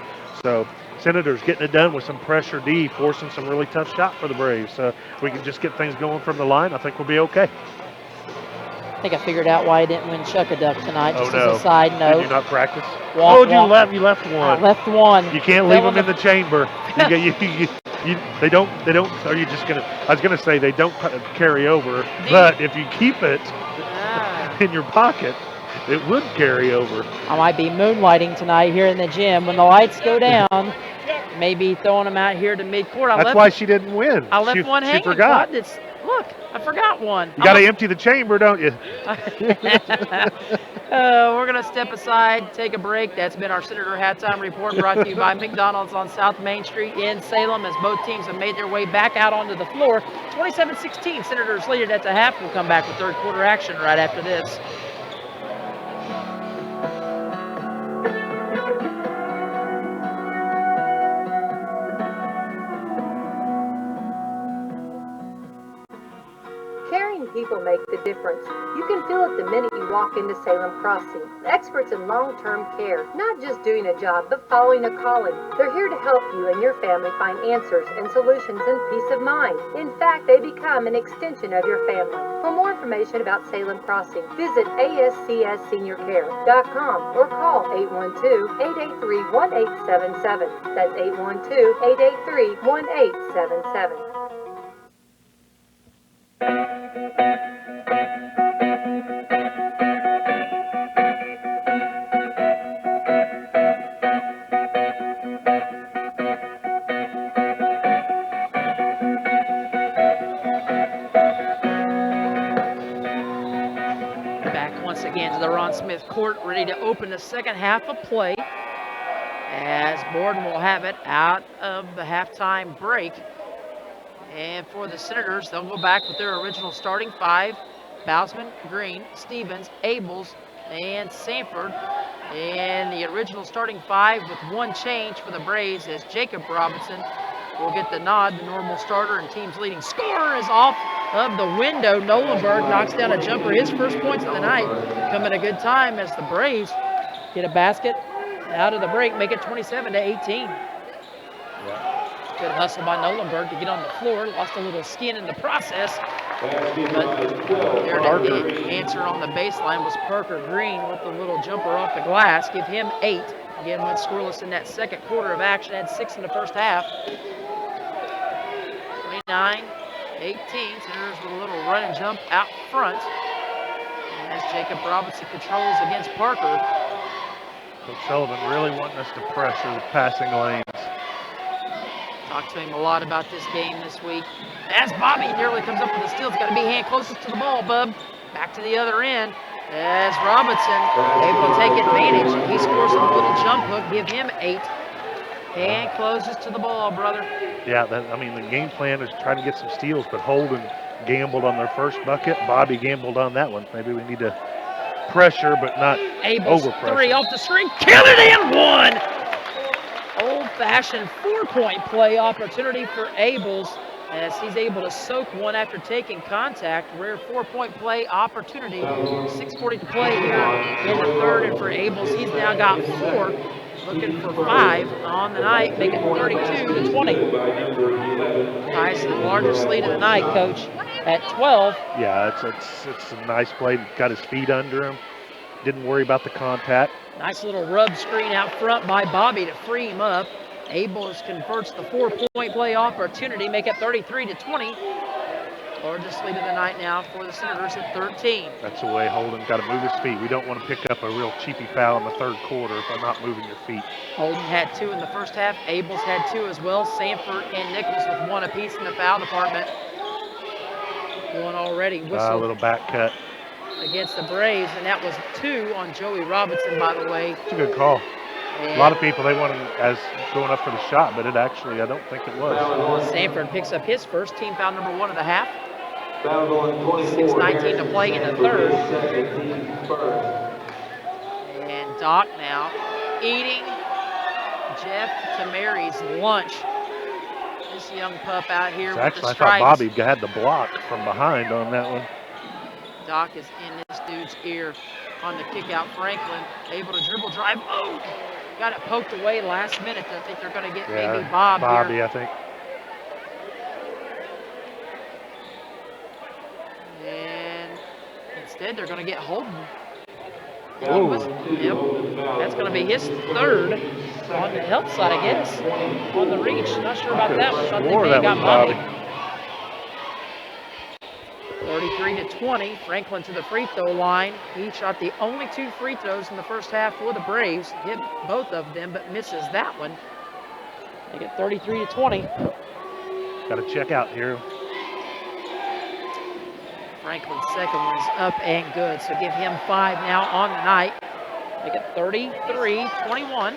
[SPEAKER 6] So Senators getting it done with some pressure D, forcing some really tough shot for the Braves. So if we can just get things going from the line, I think we'll be okay.
[SPEAKER 5] I think I figured out why I didn't win Chuck-a-Duck tonight, just as a side note.
[SPEAKER 6] Did you not practice?
[SPEAKER 5] You
[SPEAKER 6] left one.
[SPEAKER 5] I left one.
[SPEAKER 6] You can't leave them in the chamber. They don't, are you just going to, I was going to say they don't carry over, but if you keep it in your pocket, it would carry over.
[SPEAKER 5] I might be moonlighting tonight here in the gym. When the lights go down, maybe throwing them out here to midcourt.
[SPEAKER 6] That's why she didn't win.
[SPEAKER 5] I left one hanging.
[SPEAKER 6] She forgot.
[SPEAKER 5] Look, I forgot one.
[SPEAKER 6] You got to empty the chamber, don't you?
[SPEAKER 5] We're going to step aside, take a break. That's been our Senator Halftime Report, brought to you by McDonald's on South Main Street in Salem, as both teams have made their way back out onto the floor. 27-16, Senators lead it at the half. We'll come back with third quarter action right after this.
[SPEAKER 11] People make the difference. You can feel it the minute you walk into Salem Crossing. Experts in long-term care, not just doing a job, but following a calling. They're here to help you and your family find answers and solutions and peace of mind. In fact, they become an extension of your family. For more information about Salem Crossing, visit ASCSSeniorCare.com or call 812-883-1877. That's 812-883-1877.
[SPEAKER 5] Again to the Ron Smith court, ready to open the second half of play, as Borden will have it out of the halftime break. And for the Senators, they'll go back with their original starting 5: Bousman, Green, Stevens, Abels, and Sanford. And the original starting 5 with 1 change for the Braves, as Jacob Robinson will get the nod. The normal starter and team's leading scorer is off of the window. Nolenberg knocks down a jumper, his first points of the night. Come at a good time as the Braves get a basket out of the break, make it 27-18. Good hustle by Nolenberg to get on the floor. Lost a little skin in the process. But there the answer on the baseline was Parker Green with the little jumper off the glass. Give him 8. Again, went scoreless in that second quarter of action. Had 6 in the first half. 29-18. Senators with a little run and jump out front. And as Jacob Robinson controls against Parker.
[SPEAKER 6] Coach Sullivan really wanting us to pressure the passing lanes.
[SPEAKER 5] Talked to him a lot about this game this week. As Bobby nearly comes up with a steal, it's got to be hand closest to the ball, bub. Back to the other end. As Robinson able to take advantage. He scores a little jump hook, give him 8. And closes to the ball, brother.
[SPEAKER 6] Yeah, the game plan is trying to get some steals, but Holden gambled on their first bucket. Bobby gambled on that one. Maybe we need to pressure, but not
[SPEAKER 5] Abel's
[SPEAKER 6] over pressure.
[SPEAKER 5] 3 off the screen. Kill it in 1! old-fashioned 4-point play opportunity for Abels as he's able to soak one after taking contact. Rare 4-point play opportunity. 6:40 to play here in the third, and for Abels, he's now got 4, looking for 5 on the night, make it 32-20. Nice, the largest lead of the night, Coach, at 12.
[SPEAKER 6] Yeah, it's a nice play. Got his feet under him. Didn't worry about the contact.
[SPEAKER 5] Nice little rub screen out front by Bobby to free him up. Abels converts the 4-point play opportunity, make it 33-20. Largest lead of the night now for the Senators at 13.
[SPEAKER 6] That's the way Holden's got to move his feet. We don't want to pick up a real cheapy foul in the third quarter by not moving your feet.
[SPEAKER 5] Holden had 2 in the first half. Abels had 2 as well. Sanford and Nichols with 1 apiece in the foul department. One already whistled.
[SPEAKER 6] A little back cut.
[SPEAKER 5] Against the Braves, and that was 2 on Joey Robinson, by the way.
[SPEAKER 6] It's a good call. A lot of people, they want him as going up for the shot, but it actually, I don't think it was.
[SPEAKER 5] Sanford picks up his first team foul, number 1 of the half. 6:19 to play in the third. And Doc now eating Jeff Tamari's lunch. This young pup out here with
[SPEAKER 6] Actually,
[SPEAKER 5] the
[SPEAKER 6] I
[SPEAKER 5] stripes.
[SPEAKER 6] thought Bobby had the block from behind on that one.
[SPEAKER 5] Doc is in this dude's ear on the kick out. Franklin able to dribble drive. Oh, got it poked away last minute. I think they're going to get maybe
[SPEAKER 6] Bobby,
[SPEAKER 5] here.
[SPEAKER 6] I think.
[SPEAKER 5] And instead, they're going to get Holden.
[SPEAKER 6] Oh.
[SPEAKER 5] That's going to be his third on the help side, I guess, on the reach. Not sure about that one. Thought they may have got Bobby. 33-20. Franklin to the free throw line. He shot the only 2 free throws in the first half for the Braves. Hit both of them, but misses that one. They get 33-20.
[SPEAKER 6] Got to check out here.
[SPEAKER 5] Franklin's second one is up and good, so give him 5 now on the night. Make it 33-21.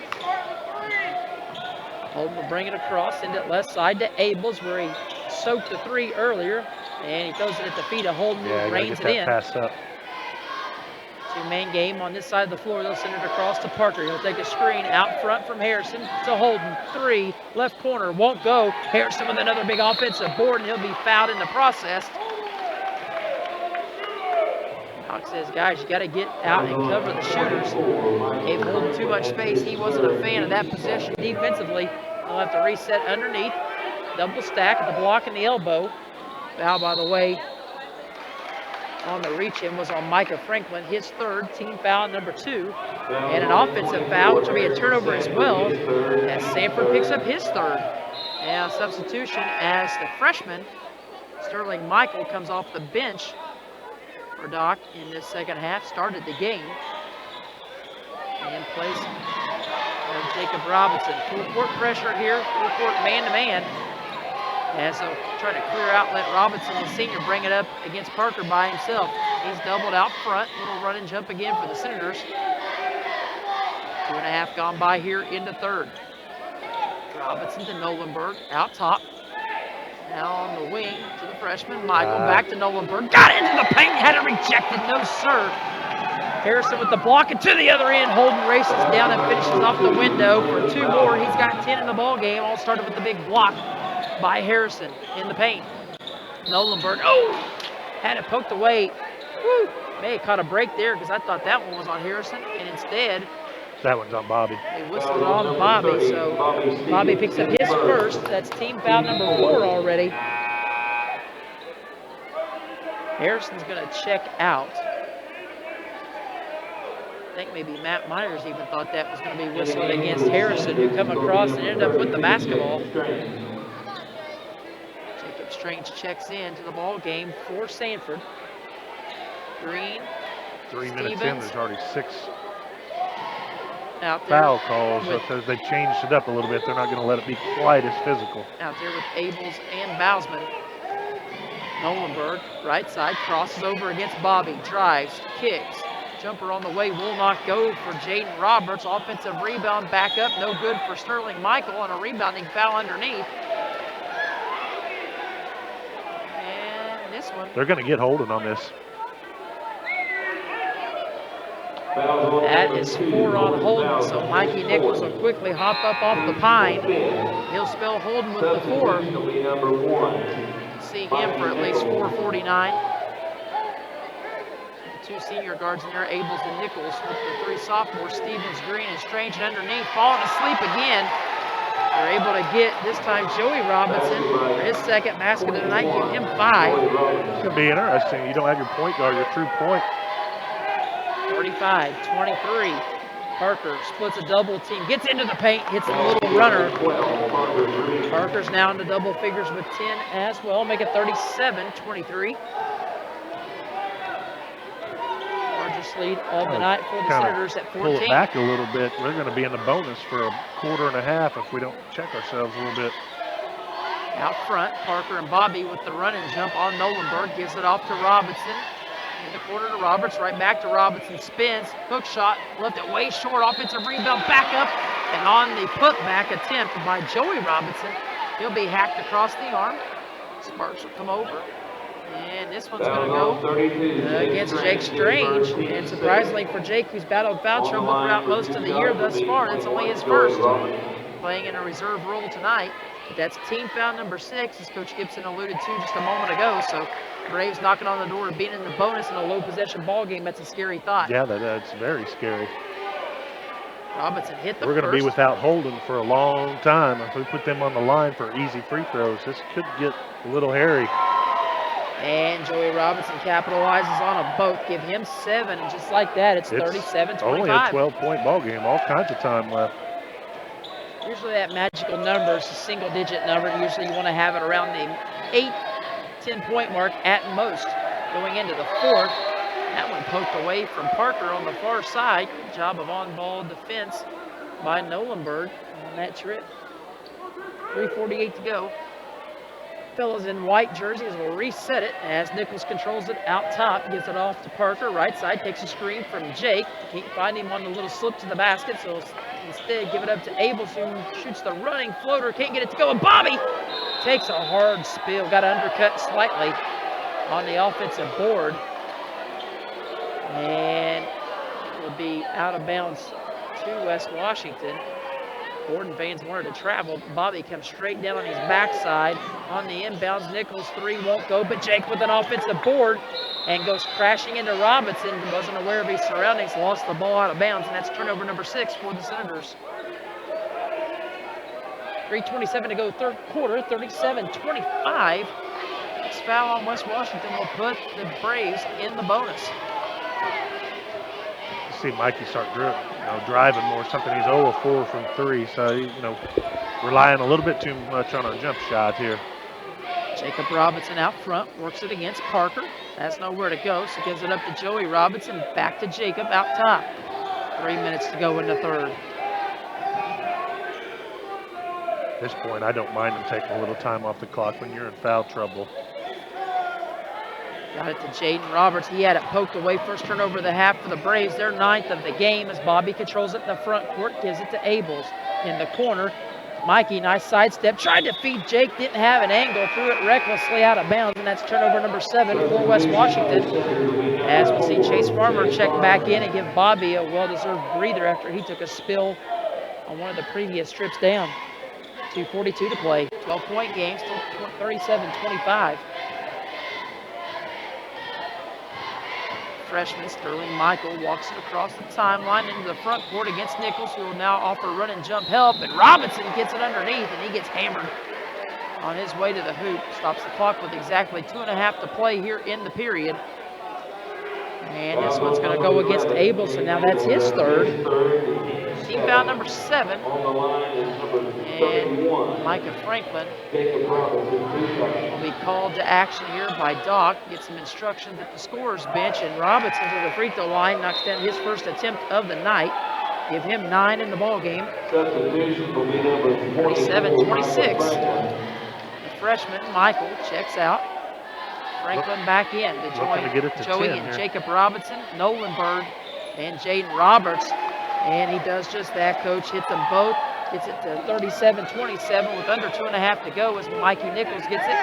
[SPEAKER 5] Holden will bring it across into left side to Abels, where he soaked the 3 earlier, and he throws it at the feet of Holden, who reins it in.
[SPEAKER 6] Pass up.
[SPEAKER 5] 2-man game on this side of the floor. They'll send it across to Parker. He'll take a screen out front from Harrison to Holden. 3, left corner, won't go. Harrison with another big offensive board, and he'll be fouled in the process. Doc says, guys, you got to get out and cover the shooters. Gave Holden too much space. He wasn't a fan of that possession defensively. They'll have to reset underneath. Double stack at the block and the elbow. Foul, by the way, on the reach-in was on Micah Franklin, his third, team foul number 2. And an offensive foul, which will be a turnover as well, as Sanford picks up his third. And a substitution as the freshman, Sterling Michael, comes off the bench for Doc in this second half, started the game. And plays Jacob Robinson. Full court pressure here, full court man-to-man. As they'll try to clear out, let Robinson, the senior, bring it up against Parker by himself. He's doubled out front. Little run and jump again for the Senators. 2.5 gone by here in the third. Robinson to Nolenberg, out top. Now on the wing to the freshman, Michael, back to Nolenberg. Got into the paint, had it rejected, no sir. Harrison with the block, and to the other end, Holden races down and finishes off the window for 2 more. He's got 10 in the ball game, all started with the big block by Harrison in the paint. Nolenberg, had it poked away. Woo, may have caught a break there because I thought that one was on Harrison, and instead,
[SPEAKER 6] that one's on Bobby.
[SPEAKER 5] They whistled on Bobby, so Bobby picks up his first. That's team foul number 4 already. Harrison's going to check out. I think maybe Matt Myers even thought that was going to be whistled against Harrison, who come across and ended up with the basketball. Jacob Strange checks in to the ball game for Sanford. Green,
[SPEAKER 6] 3
[SPEAKER 5] Stevens,
[SPEAKER 6] minutes in, there's already 6
[SPEAKER 5] out there
[SPEAKER 6] foul calls. Because they've changed it up a little bit, they're not going to let it be quite as physical.
[SPEAKER 5] Out there with Abels and Bausman. Nolenberg, right side, crosses over against Bobby, drives, kicks. Jumper on the way will not go for Jaden Roberts. Offensive rebound back up, no good for Sterling Michael, and a rebounding foul underneath. And this one.
[SPEAKER 6] They're going to get Holden on this.
[SPEAKER 5] That That is 4 on Holden, so Mikey Nichols will quickly hop up off the pine. He'll spell Holden with the 4. See him for at least 4:49. The 2 senior guards in there, Abels and Nichols, with the 3 sophomores, Stevens, Green, and Strange, and underneath, falling asleep again. They're able to get, this time, Joey Robinson for his second basket of the night, give him 5.
[SPEAKER 6] It's going to be interesting. You don't have your point guard, your true point.
[SPEAKER 5] 35-23. Parker splits a double team, gets into the paint, hits a little runner. Parker's now into double figures with 10 as well, make it 37-23. Largest lead of the night for the Senators at 14.
[SPEAKER 6] Pull it back a little bit. We're going to be in the bonus for a quarter and a half if we don't check ourselves a little bit.
[SPEAKER 5] Out front, Parker and Bobby with the run and jump on Nolenberg, gives it off to Robinson. In the corner to Roberts, right back to Robinson, spins, hook shot, left it way short, offensive rebound, back up, and on the putback attempt by Joey Robinson, he'll be hacked across the arm. Sparks will come over, and this one's going to go against Jake Strange, and surprisingly for Jake, who's battled foul trouble throughout most of the year thus far, that's only his first, playing in a reserve role tonight. That's team foul number 6, as Coach Gibson alluded to just a moment ago. So Braves knocking on the door of being in the bonus in a low possession ball game. That's a scary thought.
[SPEAKER 6] Yeah, that's very scary.
[SPEAKER 5] Robinson hit the
[SPEAKER 6] We're going to be without Holden for a long time. If we put them on the line for easy free throws, this could get a little hairy.
[SPEAKER 5] And Joey Robinson capitalizes on a both. Give him 7, and just like that, it's 37-25.
[SPEAKER 6] Only a 12-point ball game. All kinds of time left.
[SPEAKER 5] Usually that magical number is a single-digit number. Usually you want to have it around the 8-10-point mark at most. Going into the 4th, that one poked away from Parker on the far side. Good job of on-ball defense by Nolenberg on that trip. 3:48 to go. Fellas in white jerseys will reset it as Nichols controls it out top, gives it off to Parker, right side, takes a screen from Jake. Can't find him on the little slip to the basket, so instead give it up to Abels, who shoots the running floater, can't get it to go, and Bobby takes a hard spill, got undercut slightly on the offensive board, and will be out of bounds to West Washington. Borden fans wanted to travel. Bobby comes straight down on his backside. On the inbounds, Nichols 3 won't go, but Jake with an offensive board and goes crashing into Robinson. Wasn't aware of his surroundings, lost the ball out of bounds, and that's turnover number 6 for the Senators. 3:27 to go, third quarter, 37-25. This foul on West Washington will put the Braves in the bonus.
[SPEAKER 6] See Mikey start driving more, something. He's 0 of 4 from 3, so relying a little bit too much on our jump shot here.
[SPEAKER 5] Jacob Robinson out front, works it against Parker. Has nowhere to go, so gives it up to Joey Robinson, back to Jacob out top. 3 minutes to go in the third.
[SPEAKER 6] At this point, I don't mind him taking a little time off the clock when you're in foul trouble.
[SPEAKER 5] Got it to Jaden Roberts. He had it poked away. First turnover of the half for the Braves. Their 9th of the game as Bobby controls it in the front court. Gives it to Abels in the corner. Mikey, nice sidestep. Tried to feed Jake. Didn't have an angle. Threw it recklessly out of bounds. And that's turnover number 7 for West Washington. As we see Chase Farmer check back in and give Bobby a well-deserved breather after he took a spill on one of the previous trips down. 2:42 to play. 12-point game. Still 37-25. Freshman Sterling Michael walks it across the timeline into the front court against Nichols, who will now offer run and jump help, and Robinson gets it underneath, and he gets hammered on his way to the hoop. Stops the clock with exactly 2.5 to play here in the period. And this one's going to go against Abel, so now that's his 3rd. Team foul number 7. And Micah Franklin will be called to action here by Doc. Gets some instructions at the scorer's bench, and Robinson to the free throw line, knocks down his first attempt of the night. Give him 9 in the ball game. 37-26. The freshman, Michael, checks out. Franklin back in to join Joey and Jacob Robinson, Nolenberg, and Jaden Roberts. And he does just that, Coach. Hits them both. Gets it to 37-27 with under 2.5 to go as Mikey Nichols gets it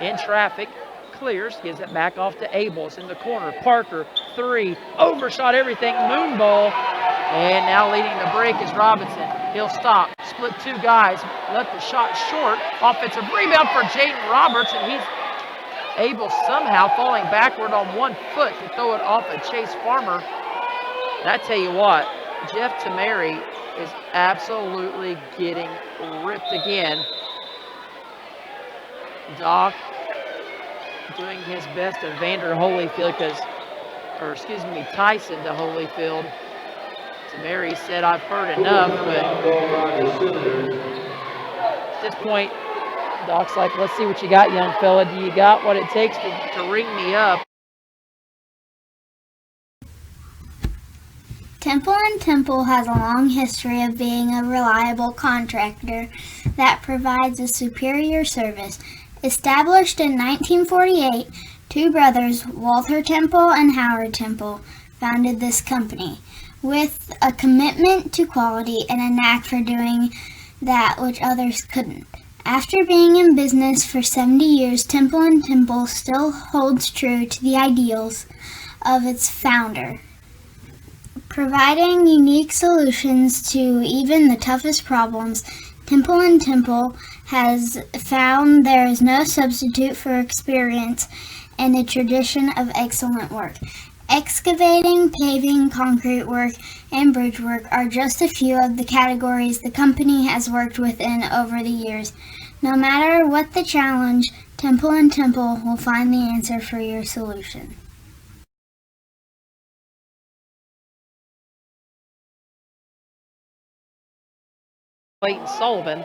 [SPEAKER 5] in traffic. clears, gives it back off to Abels in the corner. Parker, 3, overshot everything, moon ball. And now leading the break is Robinson. He'll stop, split 2 guys, left the shot short. Offensive rebound for Jaden Roberts, and he's able somehow falling backward on 1 foot to throw it off of Chase Farmer. And I tell you what, Jeff Tamari is absolutely getting ripped again. Doc doing his best to Vander Holyfield Tyson to Holyfield. Tamari said, I've heard enough, but at this point, Doc's like, let's see what you got, young fella. Do you got what it takes to ring me up?
[SPEAKER 9] Temple & Temple has a long history of being a reliable contractor that provides a superior service. Established in 1948, 2 brothers, Walter Temple and Howard Temple, founded this company with a commitment to quality and a knack for doing that which others couldn't. After being in business for 70 years, Temple & Temple still holds true to the ideals of its founder, providing unique solutions to even the toughest problems. Temple & Temple has found there is no substitute for experience and a tradition of excellent work. Excavating, paving, concrete work, and bridge work are just a few of the categories the company has worked within over the years. No matter what the challenge, Temple & Temple will find the answer for your solution.
[SPEAKER 5] Clayton Sullivan.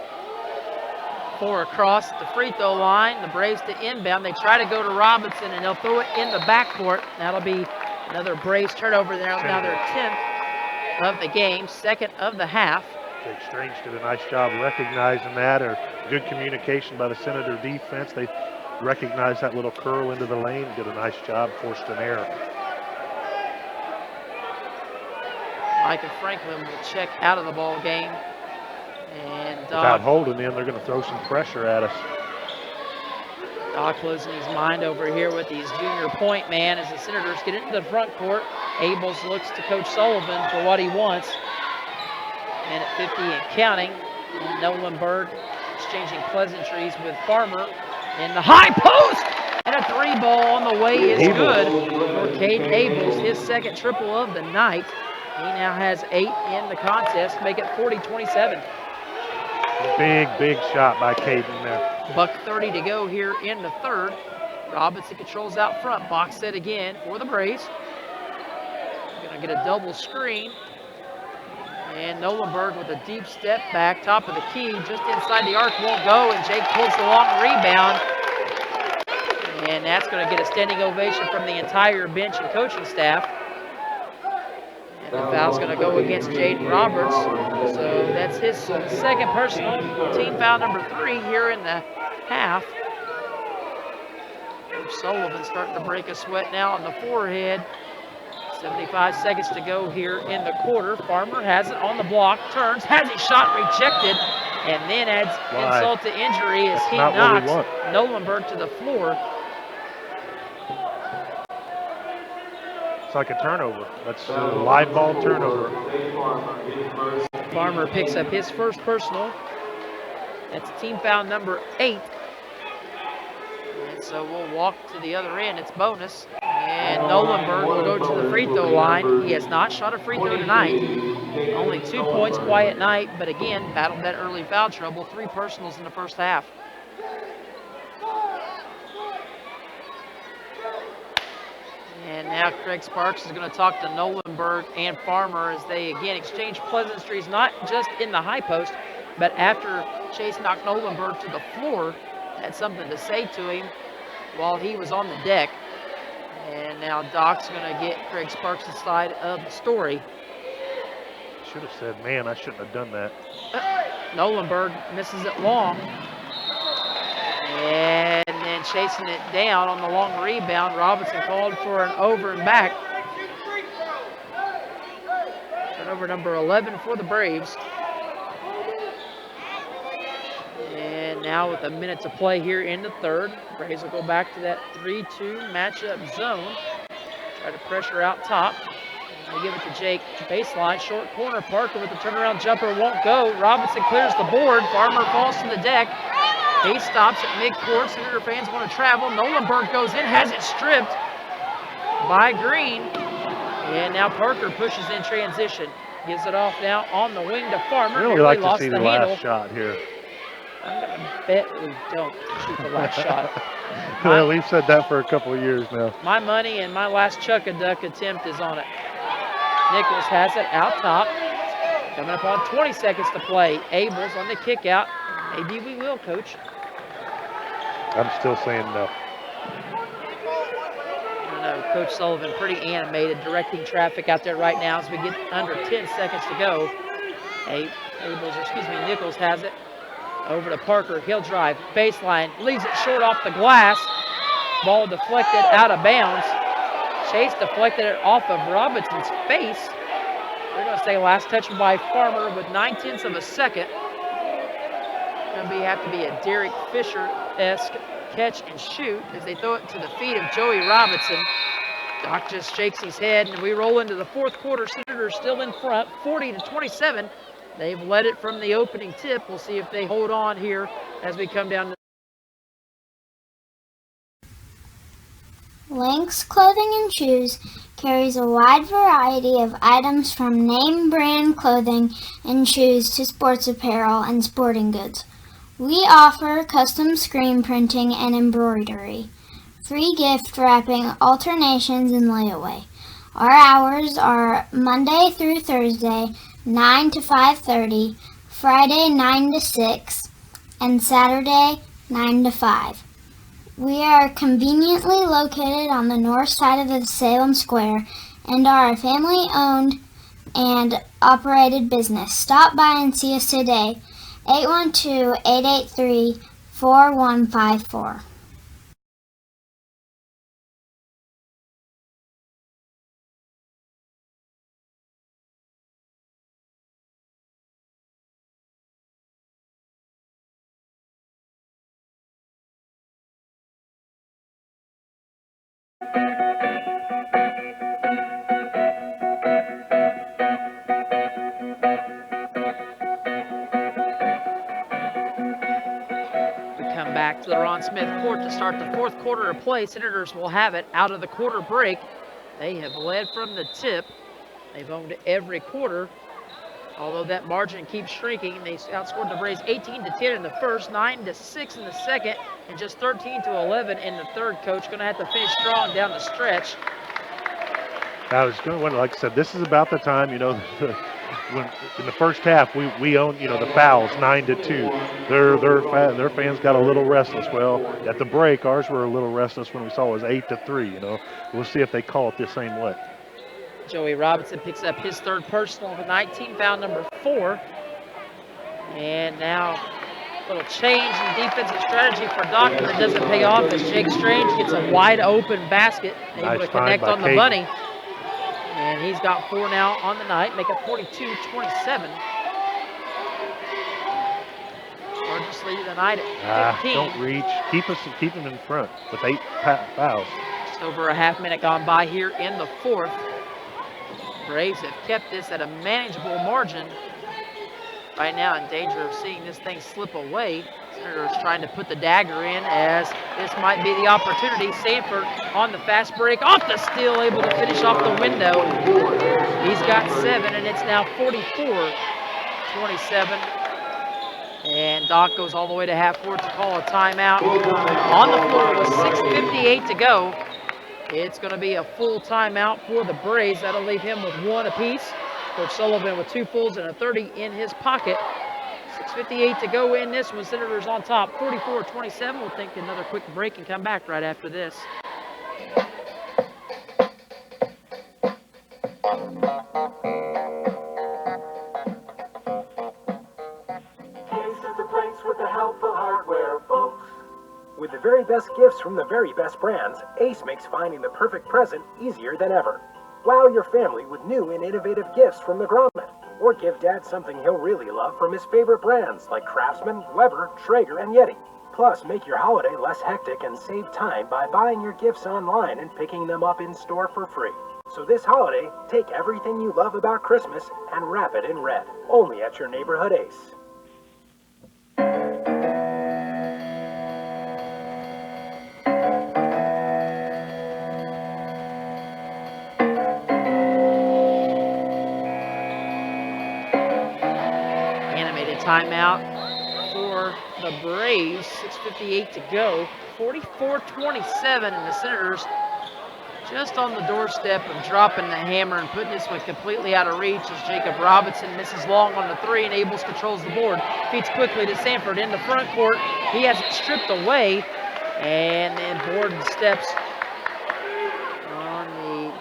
[SPEAKER 5] 4 across the free throw line. The Braves to inbound. They try to go to Robinson, and they'll throw it in the backcourt. That'll be another Braves turnover there. Now their 10th of the game, 2nd of the half.
[SPEAKER 6] Jake Strange did a nice job recognizing that, or good communication by the Senator defense. They recognized that little curl into the lane, did a nice job, forced an error.
[SPEAKER 5] Micah Franklin will check out of the ball game. And
[SPEAKER 6] without holding in, they're going to throw some pressure at us.
[SPEAKER 5] Doc losing his mind over here with his junior point man as the Senators get into the front court. Abels looks to Coach Sullivan for what he wants. And at 50 and counting, Nolan Bird exchanging pleasantries with Farmer in the high post. And a 3 ball on the way is good for Caden Abels, his 2nd triple of the night. He now has 8 in the contest, make it 40-27.
[SPEAKER 6] Big shot by Caden there.
[SPEAKER 5] Buck 30 to go here in the 3rd. Robinson controls out front. Box set again for the Braves. Gonna get a double screen. And Nolenberg with a deep step back, top of the key, just inside the arc, won't go, and Jake pulls the long rebound. And that's gonna get a standing ovation from the entire bench and coaching staff. And the foul's going to go against Jaden Roberts. So that's his 2nd personal. Team foul number 3 here in the half. Sullivan starting to break a sweat now on the forehead. 75 seconds to go here in the quarter. Farmer has it on the block, turns, has his shot rejected, and then adds insult to injury as he knocks Nolenberg to the floor.
[SPEAKER 6] Like a turnover. That's a live ball turnover.
[SPEAKER 5] Farmer picks up his 1st personal. That's team foul number 8. And so we'll walk to the other end. It's bonus. And Nolenberg will go to the free throw line. He has not shot a free throw tonight. Only 2 points, quiet night, but again, battled that early foul trouble. 3 personals in the 1st half. And now Craig Sparks is going to talk to Nolenberg and Farmer as they again exchange pleasantries, not just in the high post, but after Chase knocked Nolenberg to the floor, had something to say to him while he was on the deck. And now Doc's going to get Craig Sparks' side of the story.
[SPEAKER 6] Should have said, man, I shouldn't have done that.
[SPEAKER 5] Nolenberg misses it long. And then chasing it down on the long rebound, Robinson called for an over and back. Turnover number 11 for the Braves. And now with a minute to play here in the third, Braves will go back to that 3-2 matchup zone. Try to pressure out top. They give it to Jake. Baseline, short corner. Parker with the turnaround jumper won't go. Robinson clears the board. Farmer falls to the deck. He stops at midcourt. Senator fans want to travel. Nolenberg goes in, has it stripped by Green. And now Parker pushes in transition. Gives it off now on the wing to Farmer.
[SPEAKER 6] Really like to see the last shot here.
[SPEAKER 5] I'm going to bet we don't shoot the last shot.
[SPEAKER 6] Well, we've said that for a couple of years now.
[SPEAKER 5] My money and my last chuck-a-duck attempt is on it. Nichols has it out top. Coming up on 20 seconds to play. Abel's on the kick out. Maybe we will, Coach.
[SPEAKER 6] I'm still saying no.
[SPEAKER 5] I don't know. Coach Sullivan pretty animated, directing traffic out there right now as we get under 10 seconds to go. Nichols has it. Over to Parker. He'll drive. Baseline. Leaves it short off the glass. Ball deflected out of bounds. Chase deflected it off of Robinson's face. They're going to say last touch by Farmer with 9/10 of a second. Going to have to be a Derek Fisher-esque catch and shoot as they throw it to the feet of Joey Robinson. Doc just shakes his head, and we roll into the fourth quarter. Senators still in front, 40-27. They've led it from the opening tip. We'll see if they hold on here as we come down.
[SPEAKER 9] Lynx Clothing and Shoes carries a wide variety of items from name brand clothing and shoes to sports apparel and sporting goods. We offer custom screen printing and embroidery, free gift wrapping, alternations, and layaway. Our hours are Monday through Thursday, 9 to 5:30, Friday 9 to 6, and Saturday 9 to 5. We are conveniently located on the north side of the Salem Square and are a family-owned and operated business. Stop by and see us today, 812-883-4154.
[SPEAKER 5] Back to the Ron Smith court to start the fourth quarter of play. Senators will have it out of the quarter break. They have led from the tip. They've owned every quarter, although that margin keeps shrinking. They outscored the Braves 18-10 in the first, 9-6 in the second, and just 13-11 in the third. Coach going to have to finish strong down the stretch.
[SPEAKER 6] I was going to wonder, like I said, this is about the time, when in the first half we own, the fouls 9-2. Their fans got a little restless. Well, at the break, ours were a little restless when we saw it was 8-3. We'll see if they call it the same way.
[SPEAKER 5] Joey Robinson picks up his third personal of the 19, foul number 4. And now a little change in defensive strategy for Doc, but it doesn't pay off as Jake Strange gets a wide open basket, able to connect on the bunny. And he's got 4 now on the night, make it 42-27. Largest lead of the night at 15.
[SPEAKER 6] Don't reach. Keep them in front with 8 fouls.
[SPEAKER 5] Just over a half minute gone by here in the fourth. Braves have kept this at a manageable margin. Right now in danger of seeing this thing slip away. Senators trying to put the dagger in as this might be the opportunity. Sanford on the fast break, off the steal, able to finish off the window. He's got 7, and it's now 44-27. And Doc goes all the way to half court to call a timeout. On the floor with 6:58 to go. It's going to be a full timeout for the Braves. That'll leave him with 1 apiece. Coach Sullivan with 2 fulls and a 30 in his pocket. 6:58 to go in this one. Senators on top, 44-27. We'll take another quick break and come back right after this.
[SPEAKER 15] Case is the place with the helpful hardware, folks. With the very best gifts from the very best brands, Ace makes finding the perfect present easier than ever. Wow your family with new and innovative gifts from the Grommet. or give Dad something he'll really love from his favorite brands like Craftsman, Weber, Traeger, and Yeti. Plus, make your holiday less hectic and save time by buying your gifts online and picking them up in store for free. So this holiday, take everything you love about Christmas and wrap it in red. Only at your neighborhood Ace.
[SPEAKER 5] Animated timeout for the Braves. 6:58 to go. 44-27, and the Senators just on the doorstep of dropping the hammer and putting this one completely out of reach as Jacob Robinson misses long on the three, and Abels controls the board. Feeds quickly to Sanford in the front court. He has it stripped away, and then Borden steps on the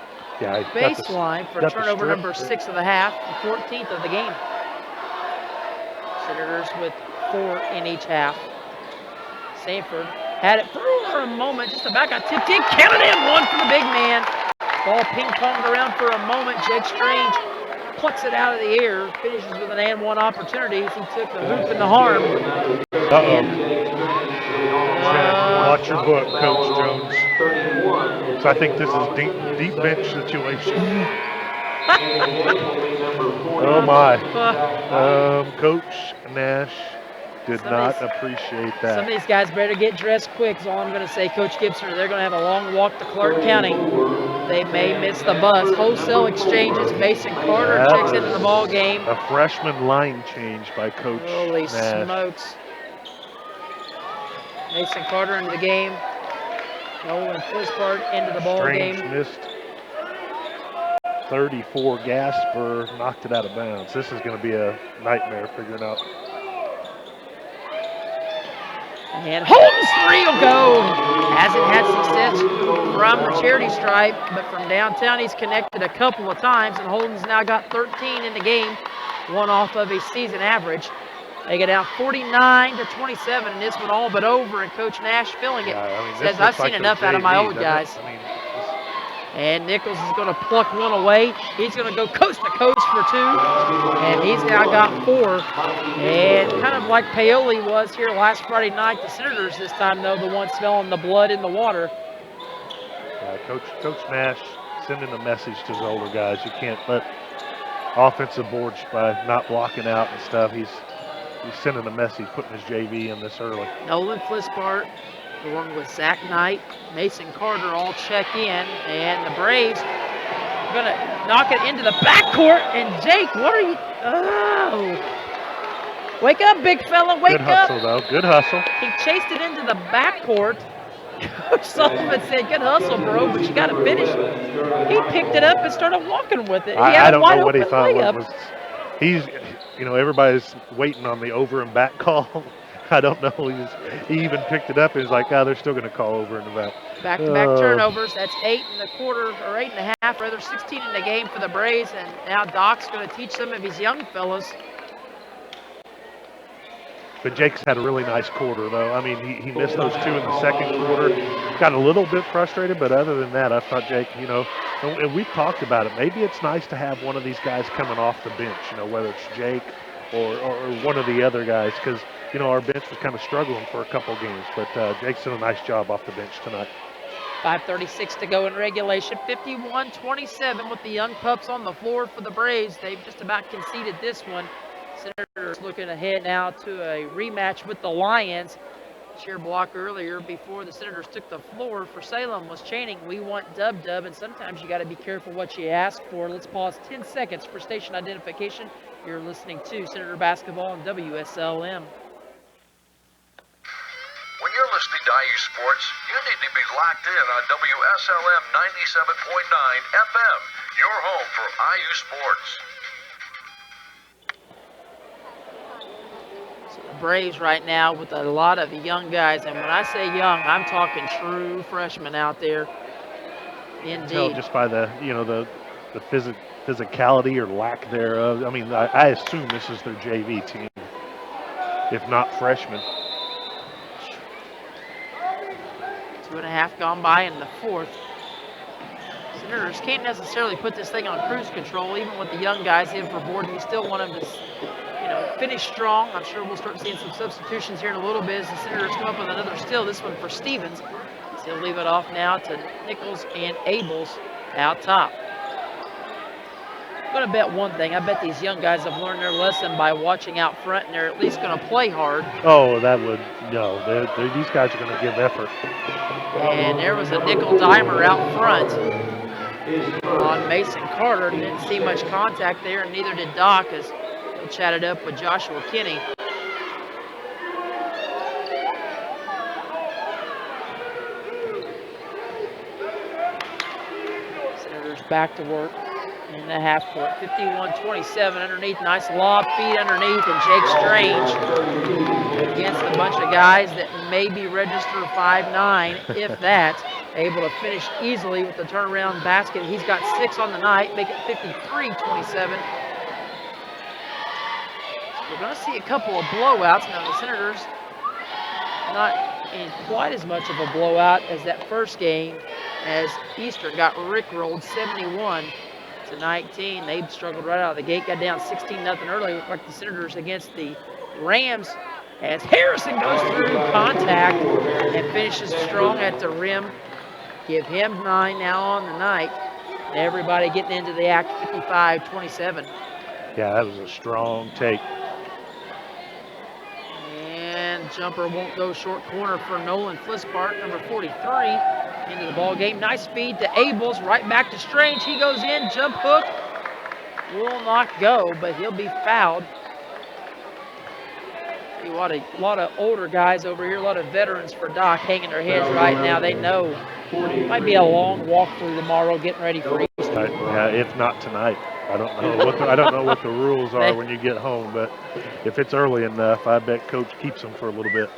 [SPEAKER 5] baseline for turnover number 6 of the half, the 14th of the game. Senators with 4 in each half. Sanford had it for a moment, just about got tipped in, counted in, one for the big man. Ball ping-ponged around for a moment. Jake Strange plucks it out of the air, finishes with an and one opportunity. He took the hoop and the harm.
[SPEAKER 6] Watch your book, Coach Jones. So I think this is deep bench situation. Oh my. Coach Nash did not appreciate that.
[SPEAKER 5] Some of these guys better get dressed quick is all I'm going to say. Coach Gibson, they're going to have a long walk to Clark County. They may miss the bus. Wholesale exchanges. Mason Carter checks into the ball game.
[SPEAKER 6] A freshman line change by Coach
[SPEAKER 5] Holy
[SPEAKER 6] Nash.
[SPEAKER 5] smokes. Mason Carter into the game. Nolan Flispart into the ball game.
[SPEAKER 6] Strange missed 34. Gasper knocked it out of bounds. This is going to be a nightmare figuring out.
[SPEAKER 5] And Holton's three will go. Hasn't had success from the charity stripe, but from downtown he's connected a couple of times, and Holton's now got 13 in the game, one off of his season average. They get down 49-27, and this one all but over, and Coach Nash feeling it. Says, I've seen enough out of my old guys. And Nichols is going to pluck one away. He's going to go coast to coast for 2, and he's now got 4. And kind of like Paoli was here last Friday night, the Senators this time, though, the one smelling the blood in the water.
[SPEAKER 6] Coach Nash sending a message to his older guys. You can't let offensive boards by not blocking out and stuff. He's sending a message, putting his JV in this early.
[SPEAKER 5] Nolan Flispart, along with Zach Knight, Mason Carter all check in, and the Braves are going to knock it into the backcourt. And Jake, what are you? Oh. Wake up, big fella, wake up.
[SPEAKER 6] Good hustle, though. Good hustle.
[SPEAKER 5] He chased it into the backcourt. Coach Sullivan said, good hustle, bro, but you got to finish. He picked it up and started walking with it.
[SPEAKER 6] I don't know what he thought was. He's, everybody's waiting on the over and back call. I don't know. He even picked it up and he's like, they're still going to call over and back.
[SPEAKER 5] Back-to-back turnovers. That's 8 in the quarter, or 8 and a half, rather 16 in the game for the Braves. And now Doc's going to teach some of his young fellas.
[SPEAKER 6] But Jake's had a really nice quarter, though. I mean, he missed those 2 in the second quarter. Got a little bit frustrated, but other than that, I thought Jake, and we've talked about it. Maybe it's nice to have one of these guys coming off the bench, whether it's Jake or one of the other guys, because, our bench was kind of struggling for a couple games. But Jake's done a nice job off the bench tonight.
[SPEAKER 5] 5:36 to go in regulation. 51-27 with the young pups on the floor for the Braves. They've just about conceded this one. Senators looking ahead now to a rematch with the Lions. Cheer block earlier before the Senators took the floor for Salem was chanting, we want dub-dub, and sometimes you got to be careful what you ask for. Let's pause 10 seconds for station identification. You're listening to Senator Basketball on WSLM.
[SPEAKER 13] When you're listening to IU Sports, you need to be locked in on WSLM 97.9 FM, your home for IU Sports.
[SPEAKER 5] Braves right now with a lot of young guys, and when I say young, I'm talking true freshmen out there. Indeed.
[SPEAKER 6] Just by the the physicality or lack thereof. I mean, I assume this is their JV team, if not freshmen.
[SPEAKER 5] 2.5 gone by in the fourth. Senators can't necessarily put this thing on cruise control, even with the young guys in for Borden. You still want them to, finish strong. I'm sure we'll start seeing some substitutions here in a little bit as the Senators come up with another steal. This one for Stevens. So he'll leave it off now to Nichols and Abels out top. I'm going to bet one thing. I bet these young guys have learned their lesson by watching out front, and they're at least going to play hard.
[SPEAKER 6] Oh, these guys are going to give effort.
[SPEAKER 5] And there was a nickel dimer out front on Mason Carter. Didn't see much contact there, and neither did Doc as he chatted up with Joshua Kinney. Senators back to work in the half court. 51-27 underneath. Nice lob feed underneath, and Jake Strange against a bunch of guys that maybe register 5'9", if that. Able to finish easily with the turnaround basket. He's got 6 on the night, make it 53-27. We're going to see a couple of blowouts. Now the Senators not in quite as much of a blowout as that first game, as Eastern got rickrolled 71-19. They struggled right out of the gate, got down 16-0 early, like the Senators against the Rams, as Harrison goes through contact and finishes strong at the rim. Give him 9 now on the night. And everybody getting into the act, 55-27.
[SPEAKER 6] Yeah, that was a strong take.
[SPEAKER 5] And jumper won't go short corner for Nolan Flispart, number 43, into the ball game. Nice feed to Abels, right back to Strange. He goes in, jump hook, will not go, but he'll be fouled. A lot of older guys over here, a lot of veterans for Doc hanging their heads right now. They know it might be a long walk through tomorrow, getting ready for Easter.
[SPEAKER 6] Yeah, if not tonight. I don't know what the rules are when you get home, but if it's early enough, I bet Coach keeps them for a little bit.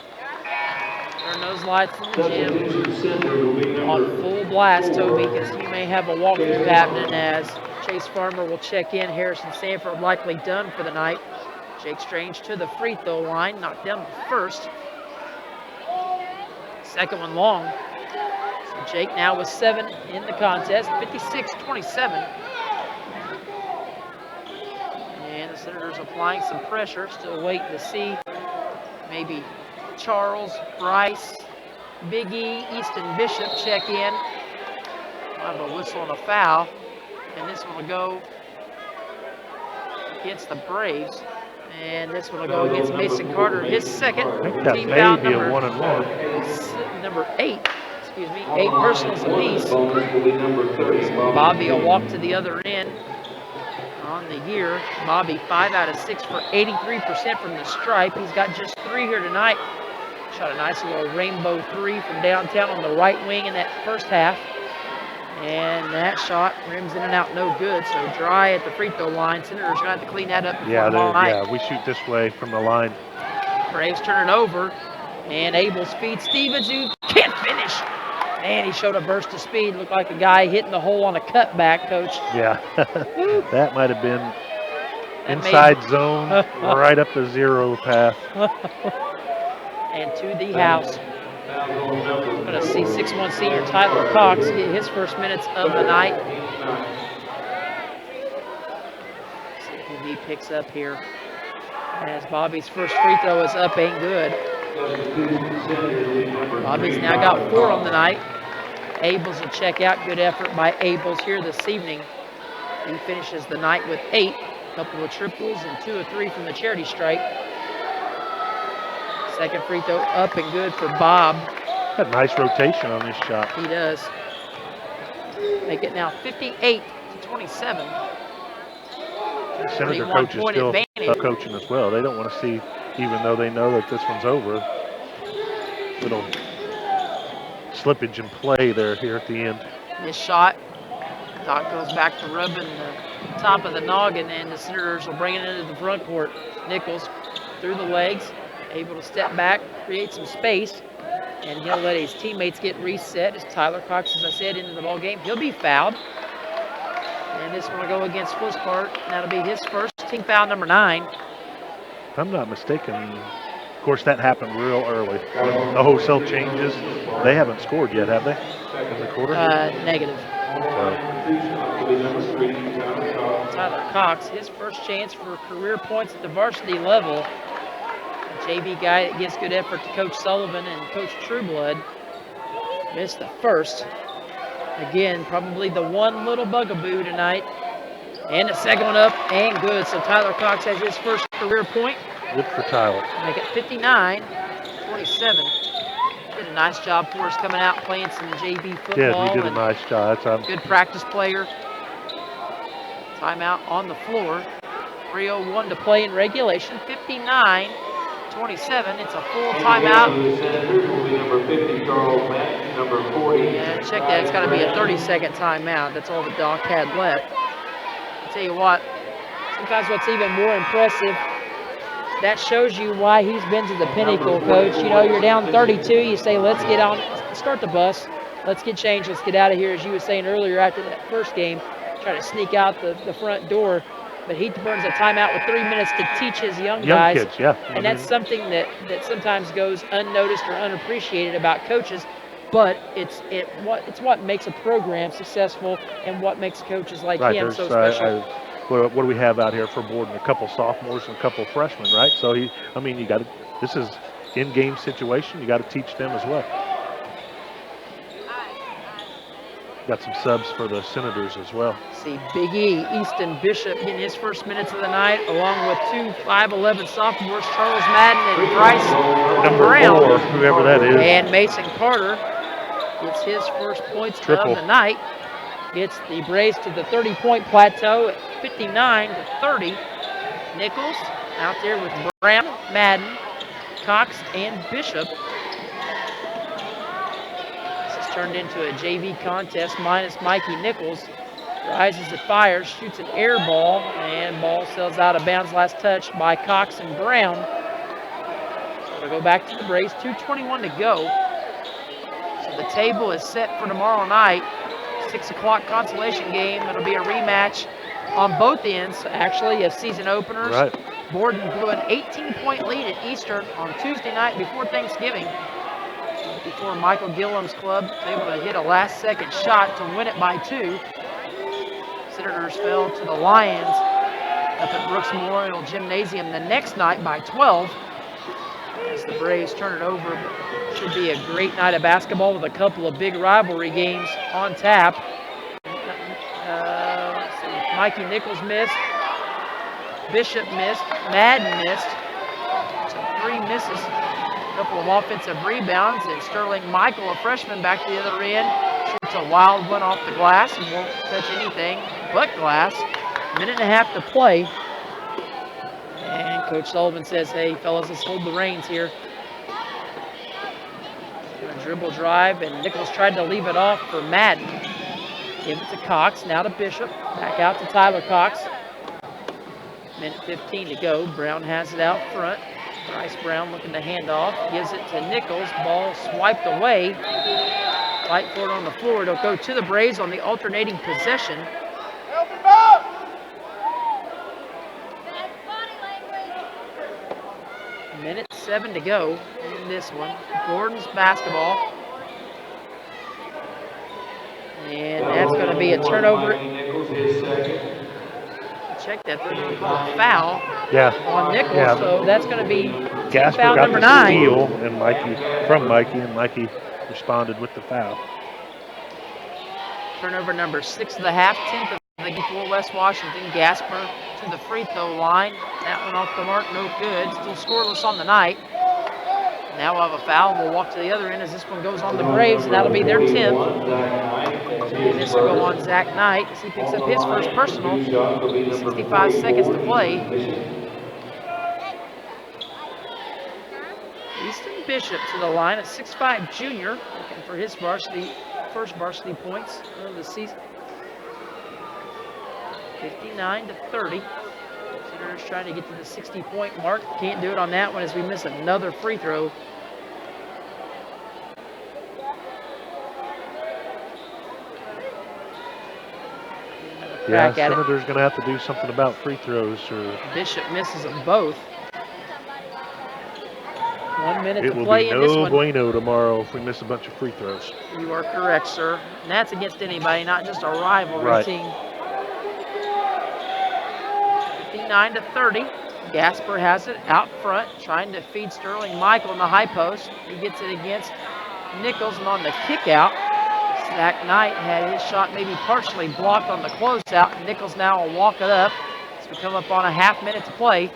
[SPEAKER 5] Turn those lights in the gym on full blast, Toby, because you may have a walkthrough happening as Chase Farmer will check in. Harrison Sanford likely done for the night. Jake Strange to the free throw line, knocked down the first. Second one long. So Jake now with 7 in the contest, 56-27. And the Senators applying some pressure, still waiting to see maybe Charles, Bryce, Big E, Easton Bishop check in. Have a whistle and a foul. And this one will go against the Braves. And this one will go against Mason Carter, his second.
[SPEAKER 6] I think that
[SPEAKER 5] Team
[SPEAKER 6] may
[SPEAKER 5] foul
[SPEAKER 6] be a 1-and-1.
[SPEAKER 5] Number 8, 8 personals apiece. Bobby will walk to the other end on the year. Bobby 5 out of 6 for 83% from the stripe. He's got just 3 here tonight. Shot a nice little rainbow 3 from downtown on the right wing in that first half. And that shot rims in and out, no good. So dry at the free throw line. Senators going to have to clean that up before tomorrow night.
[SPEAKER 6] Yeah, we shoot this way from the line.
[SPEAKER 5] Braves turn it over. And Abels feeds Stevens, who can't finish. Man, he showed a burst of speed. Looked like a guy hitting the hole on a cutback, Coach.
[SPEAKER 6] Yeah, that might have been inside zone, right up the zero path.
[SPEAKER 5] And to the house. We're going to see 6'1" senior Tyler Cox get his first minutes of the night. See who he picks up here. As Bobby's first free throw is up, ain't good. Bobby's now got 4 on the night. Abels will check out. Good effort by Abels here this evening. He finishes the night with 8. A couple of triples and 2 or 3 from the charity stripe. Second free throw up and good for Bob.
[SPEAKER 6] Got a nice rotation on this shot.
[SPEAKER 5] He does. Make it now 58-27.
[SPEAKER 6] The Senator coach is still coaching as well. They don't want to see, even though they know that this one's over, little slippage in play there here at the end.
[SPEAKER 5] This shot, Doc goes back to rubbing the top of the noggin, and the Senators will bring it into the front court. Nichols through the legs, able to step back, create some space, and he'll let his teammates get reset as Tyler Cox, as I said, into the ball game. He'll be fouled. And this one will go against Flispart. That'll be his first, team foul number 9.
[SPEAKER 6] If I'm not mistaken, of course, that happened real early. When the wholesale changes, they haven't scored yet, have they? In the quarter?
[SPEAKER 5] Negative. Tyler Cox, his first chance for career points at the varsity level. A JV guy that gives good effort to Coach Sullivan and Coach Trueblood. Missed the first. Again, probably the one little bugaboo tonight. And the second one up and good. So Tyler Cox has his first career point.
[SPEAKER 6] Good for Tyler.
[SPEAKER 5] Make it 59-27. Did a nice job for us coming out playing some JV football.
[SPEAKER 6] Yeah, he did a nice job. That's
[SPEAKER 5] good practice player. Timeout on the floor. 3:01 to play in regulation. 59-27. It's a full timeout. Yeah, check that. It's got to be a 30-second timeout. That's all the doc had left. I'll tell you what, sometimes what's even more impressive, that shows you why he's been to the pinnacle, Coach. You know, you're down 32, you say, let's get on, start the bus, let's get changed, let's get out of here, as you were saying earlier after that first game, try to sneak out the front door. But he burns a timeout with 3 minutes to teach his young guys.
[SPEAKER 6] Kids, yeah.
[SPEAKER 5] And that's something that sometimes goes unnoticed or unappreciated about coaches. But it's what makes a program successful and what makes coaches like him so special.
[SPEAKER 6] What do we have out here for Borden? A couple sophomores and a couple freshmen, right? So you got to. This is in-game situation. You got to teach them as well. Got some subs for the Senators as well.
[SPEAKER 5] See Big E, Easton Bishop getting his first minutes of the night, along with two 5'11" sophomores, Charles Madden and Bryce Brown.
[SPEAKER 6] Number 4, whoever that is.
[SPEAKER 5] And Mason Carter gets his first points of the night. Gets the Braves to the 30-point plateau at 59-30. Nichols out there with Brown, Madden, Cox, and Bishop. Turned into a JV contest minus Mikey Nichols. Rises and fires, shoots an air ball, and ball sails out of bounds. Last touch by Cox and Brown. So we'll go back to the Braves. 2:21 to go. So the table is set for tomorrow night. 6 o'clock consolation game. It'll be a rematch on both ends, actually, of season openers.
[SPEAKER 6] Right.
[SPEAKER 5] Borden blew an 18-point lead at Eastern on Tuesday night before Thanksgiving. Before Michael Gillam's club was able to hit a last-second shot to win it by 2. Senators fell to the Lions up at Brooks Memorial Gymnasium the next night by 12. As the Braves turn it over, should be a great night of basketball with a couple of big rivalry games on tap. Mikey Nichols missed, Bishop missed, Madden missed. So 3 misses. Couple of offensive rebounds, and Sterling Michael, a freshman, back to the other end, shoots a wild one off the glass and won't touch anything but glass. 1.5 minutes to play. And Coach Sullivan says, hey, fellas, let's hold the reins here. A dribble drive, and Nichols tried to leave it off for Madden. Give it to Cox, now to Bishop. Back out to Tyler Cox. 1:15 to go. Brown has it out front. Bryce Brown looking to hand off, gives it to Nichols, ball swiped away. Light forward on the floor, it'll go to the Braves on the alternating possession. Minute 7 to go in this one. Borden's basketball. And that's going to be a turnover. Check that, they're going to call a foul on Nichols, so that's going to be foul number 9.
[SPEAKER 6] Steal and Mikey, and Mikey responded with the foul.
[SPEAKER 5] Turnover number 6 of the half, 10th of the game for West Washington. Gasper to the free throw line. That one off the mark, no good. Still scoreless on the night. Now we'll have a foul. We'll walk to the other end as this one goes on the Braves, and that'll be their 10th. And this will go on Zach Knight as he picks up his first personal. 65 seconds to play. Easton Bishop to the line, a 6'5" junior, looking for his first varsity points of the season. 59-30. Senators trying to get to the 60-point mark. Can't do it on that one as we miss another free throw.
[SPEAKER 6] Yeah, Senators going to have to do something about free throws.
[SPEAKER 5] Bishop misses them both. 1 minute
[SPEAKER 6] It
[SPEAKER 5] to
[SPEAKER 6] will
[SPEAKER 5] play
[SPEAKER 6] be
[SPEAKER 5] in this
[SPEAKER 6] no
[SPEAKER 5] one.
[SPEAKER 6] bueno tomorrow if we miss a bunch of free throws.
[SPEAKER 5] You are correct, sir. And that's against anybody, not just a rivalry
[SPEAKER 6] Right.
[SPEAKER 5] team. 59-30. Gasper has it out front, trying to feed Sterling Michael in the high post. He gets it against Nichols, and on the kick out, Zach Knight had his shot maybe partially blocked on the closeout. Nichols now will walk it up as we come up on a half minute to play.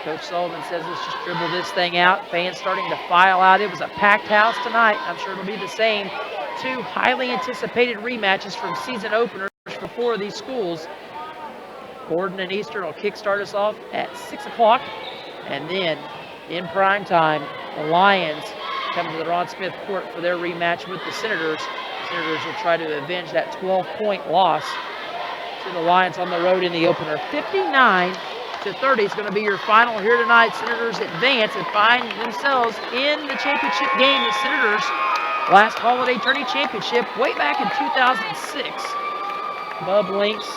[SPEAKER 5] Coach Sullivan says, let's just dribble this thing out. Fans starting to file out. It was a packed house tonight. I'm sure it'll be the same. Two highly anticipated rematches from season openers for four of these schools. Borden and Eastern will kickstart us off at 6 o'clock. And then in prime time, the Lions come to the Ron Smith Court for their rematch with the Senators. The Senators will try to avenge that 12-point loss to the Lions on the road in the opener. 59-30 is going to be your final here tonight. Senators advance and find themselves in the championship game. The Senators last Holiday Tourney championship way back in 2006. Bub Links,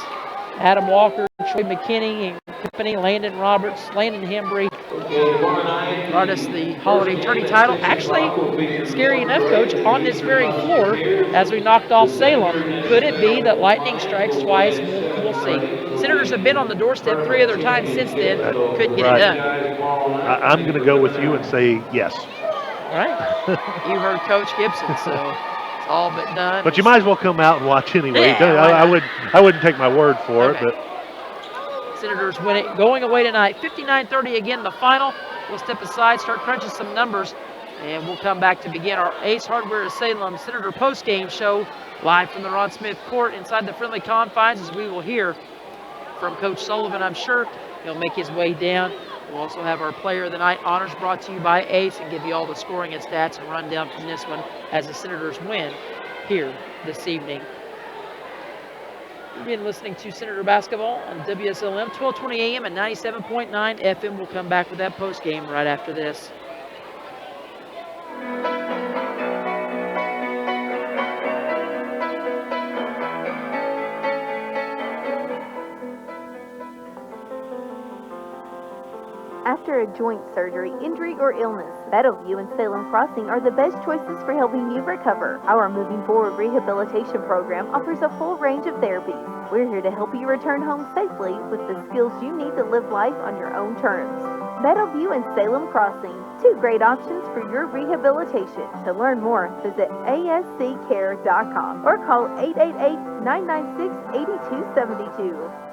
[SPEAKER 5] Adam Walker, Troy McKinney and company, Landon Roberts, Landon Hembry brought us the Holiday Tourney title. Actually, scary enough, Coach, on this very floor as we knocked off Salem. Could it be that lightning strikes twice? We'll see. Senators have been on the doorstep 3 other times since then. Couldn't get it done.
[SPEAKER 6] I'm going to go with you and say yes.
[SPEAKER 5] All right. You heard Coach Gibson, so it's all but done.
[SPEAKER 6] But you might as well come out and watch anyway.
[SPEAKER 5] Yeah,
[SPEAKER 6] I wouldn't take my word for it, but
[SPEAKER 5] Senators win it going away tonight. 59-30 again, the final. We'll step aside, start crunching some numbers, and we'll come back to begin our Ace Hardware of Salem Senator postgame show live from the Ron Smith Court inside the friendly confines, as we will hear from Coach Sullivan. I'm sure he'll make his way down. We'll also have our Player of the Night honors brought to you by Ace and give you all the scoring and stats and rundown from this one as the Senators win here this evening. You've been listening to Senator Basketball on WSLM, 1220 AM and 97.9 FM. We'll come back with that post game right after this.
[SPEAKER 11] After a joint surgery, injury, or illness, Meadowview and Salem Crossing are the best choices for helping you recover. Our Moving Forward rehabilitation program offers a full range of therapies. We're here to help you return home safely with the skills you need to live life on your own terms. Meadowview and Salem Crossing, 2 great options for your rehabilitation. To learn more, visit asccare.com or call 888-996-8272.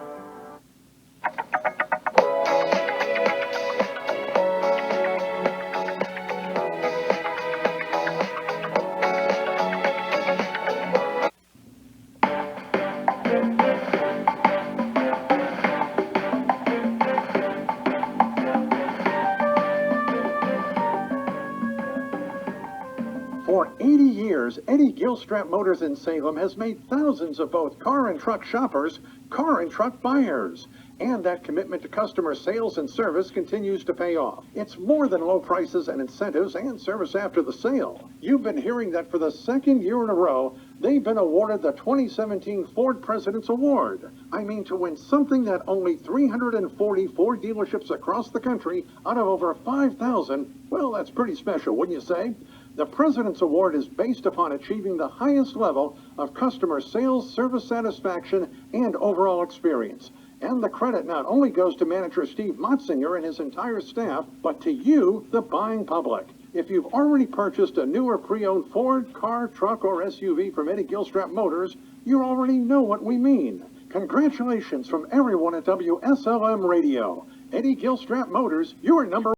[SPEAKER 14] For 80 years, Eddie Gilstrap Motors in Salem has made thousands of both car and truck shoppers car and truck buyers. And that commitment to customer sales and service continues to pay off. It's more than low prices and incentives and service after the sale. You've been hearing that for the 2nd year in a row, they've been awarded the 2017 Ford President's Award. I mean, to win something that only 340 Ford dealerships across the country out of over 5,000, well, that's pretty special, wouldn't you say? The President's Award is based upon achieving the highest level of customer sales, service satisfaction, and overall experience. And the credit not only goes to manager Steve Motzinger and his entire staff, but to you, the buying public. If you've already purchased a new or pre-owned Ford, car, truck, or SUV from Eddie Gilstrap Motors, you already know what we mean. Congratulations from everyone at WSLM Radio. Eddie Gilstrap Motors, your number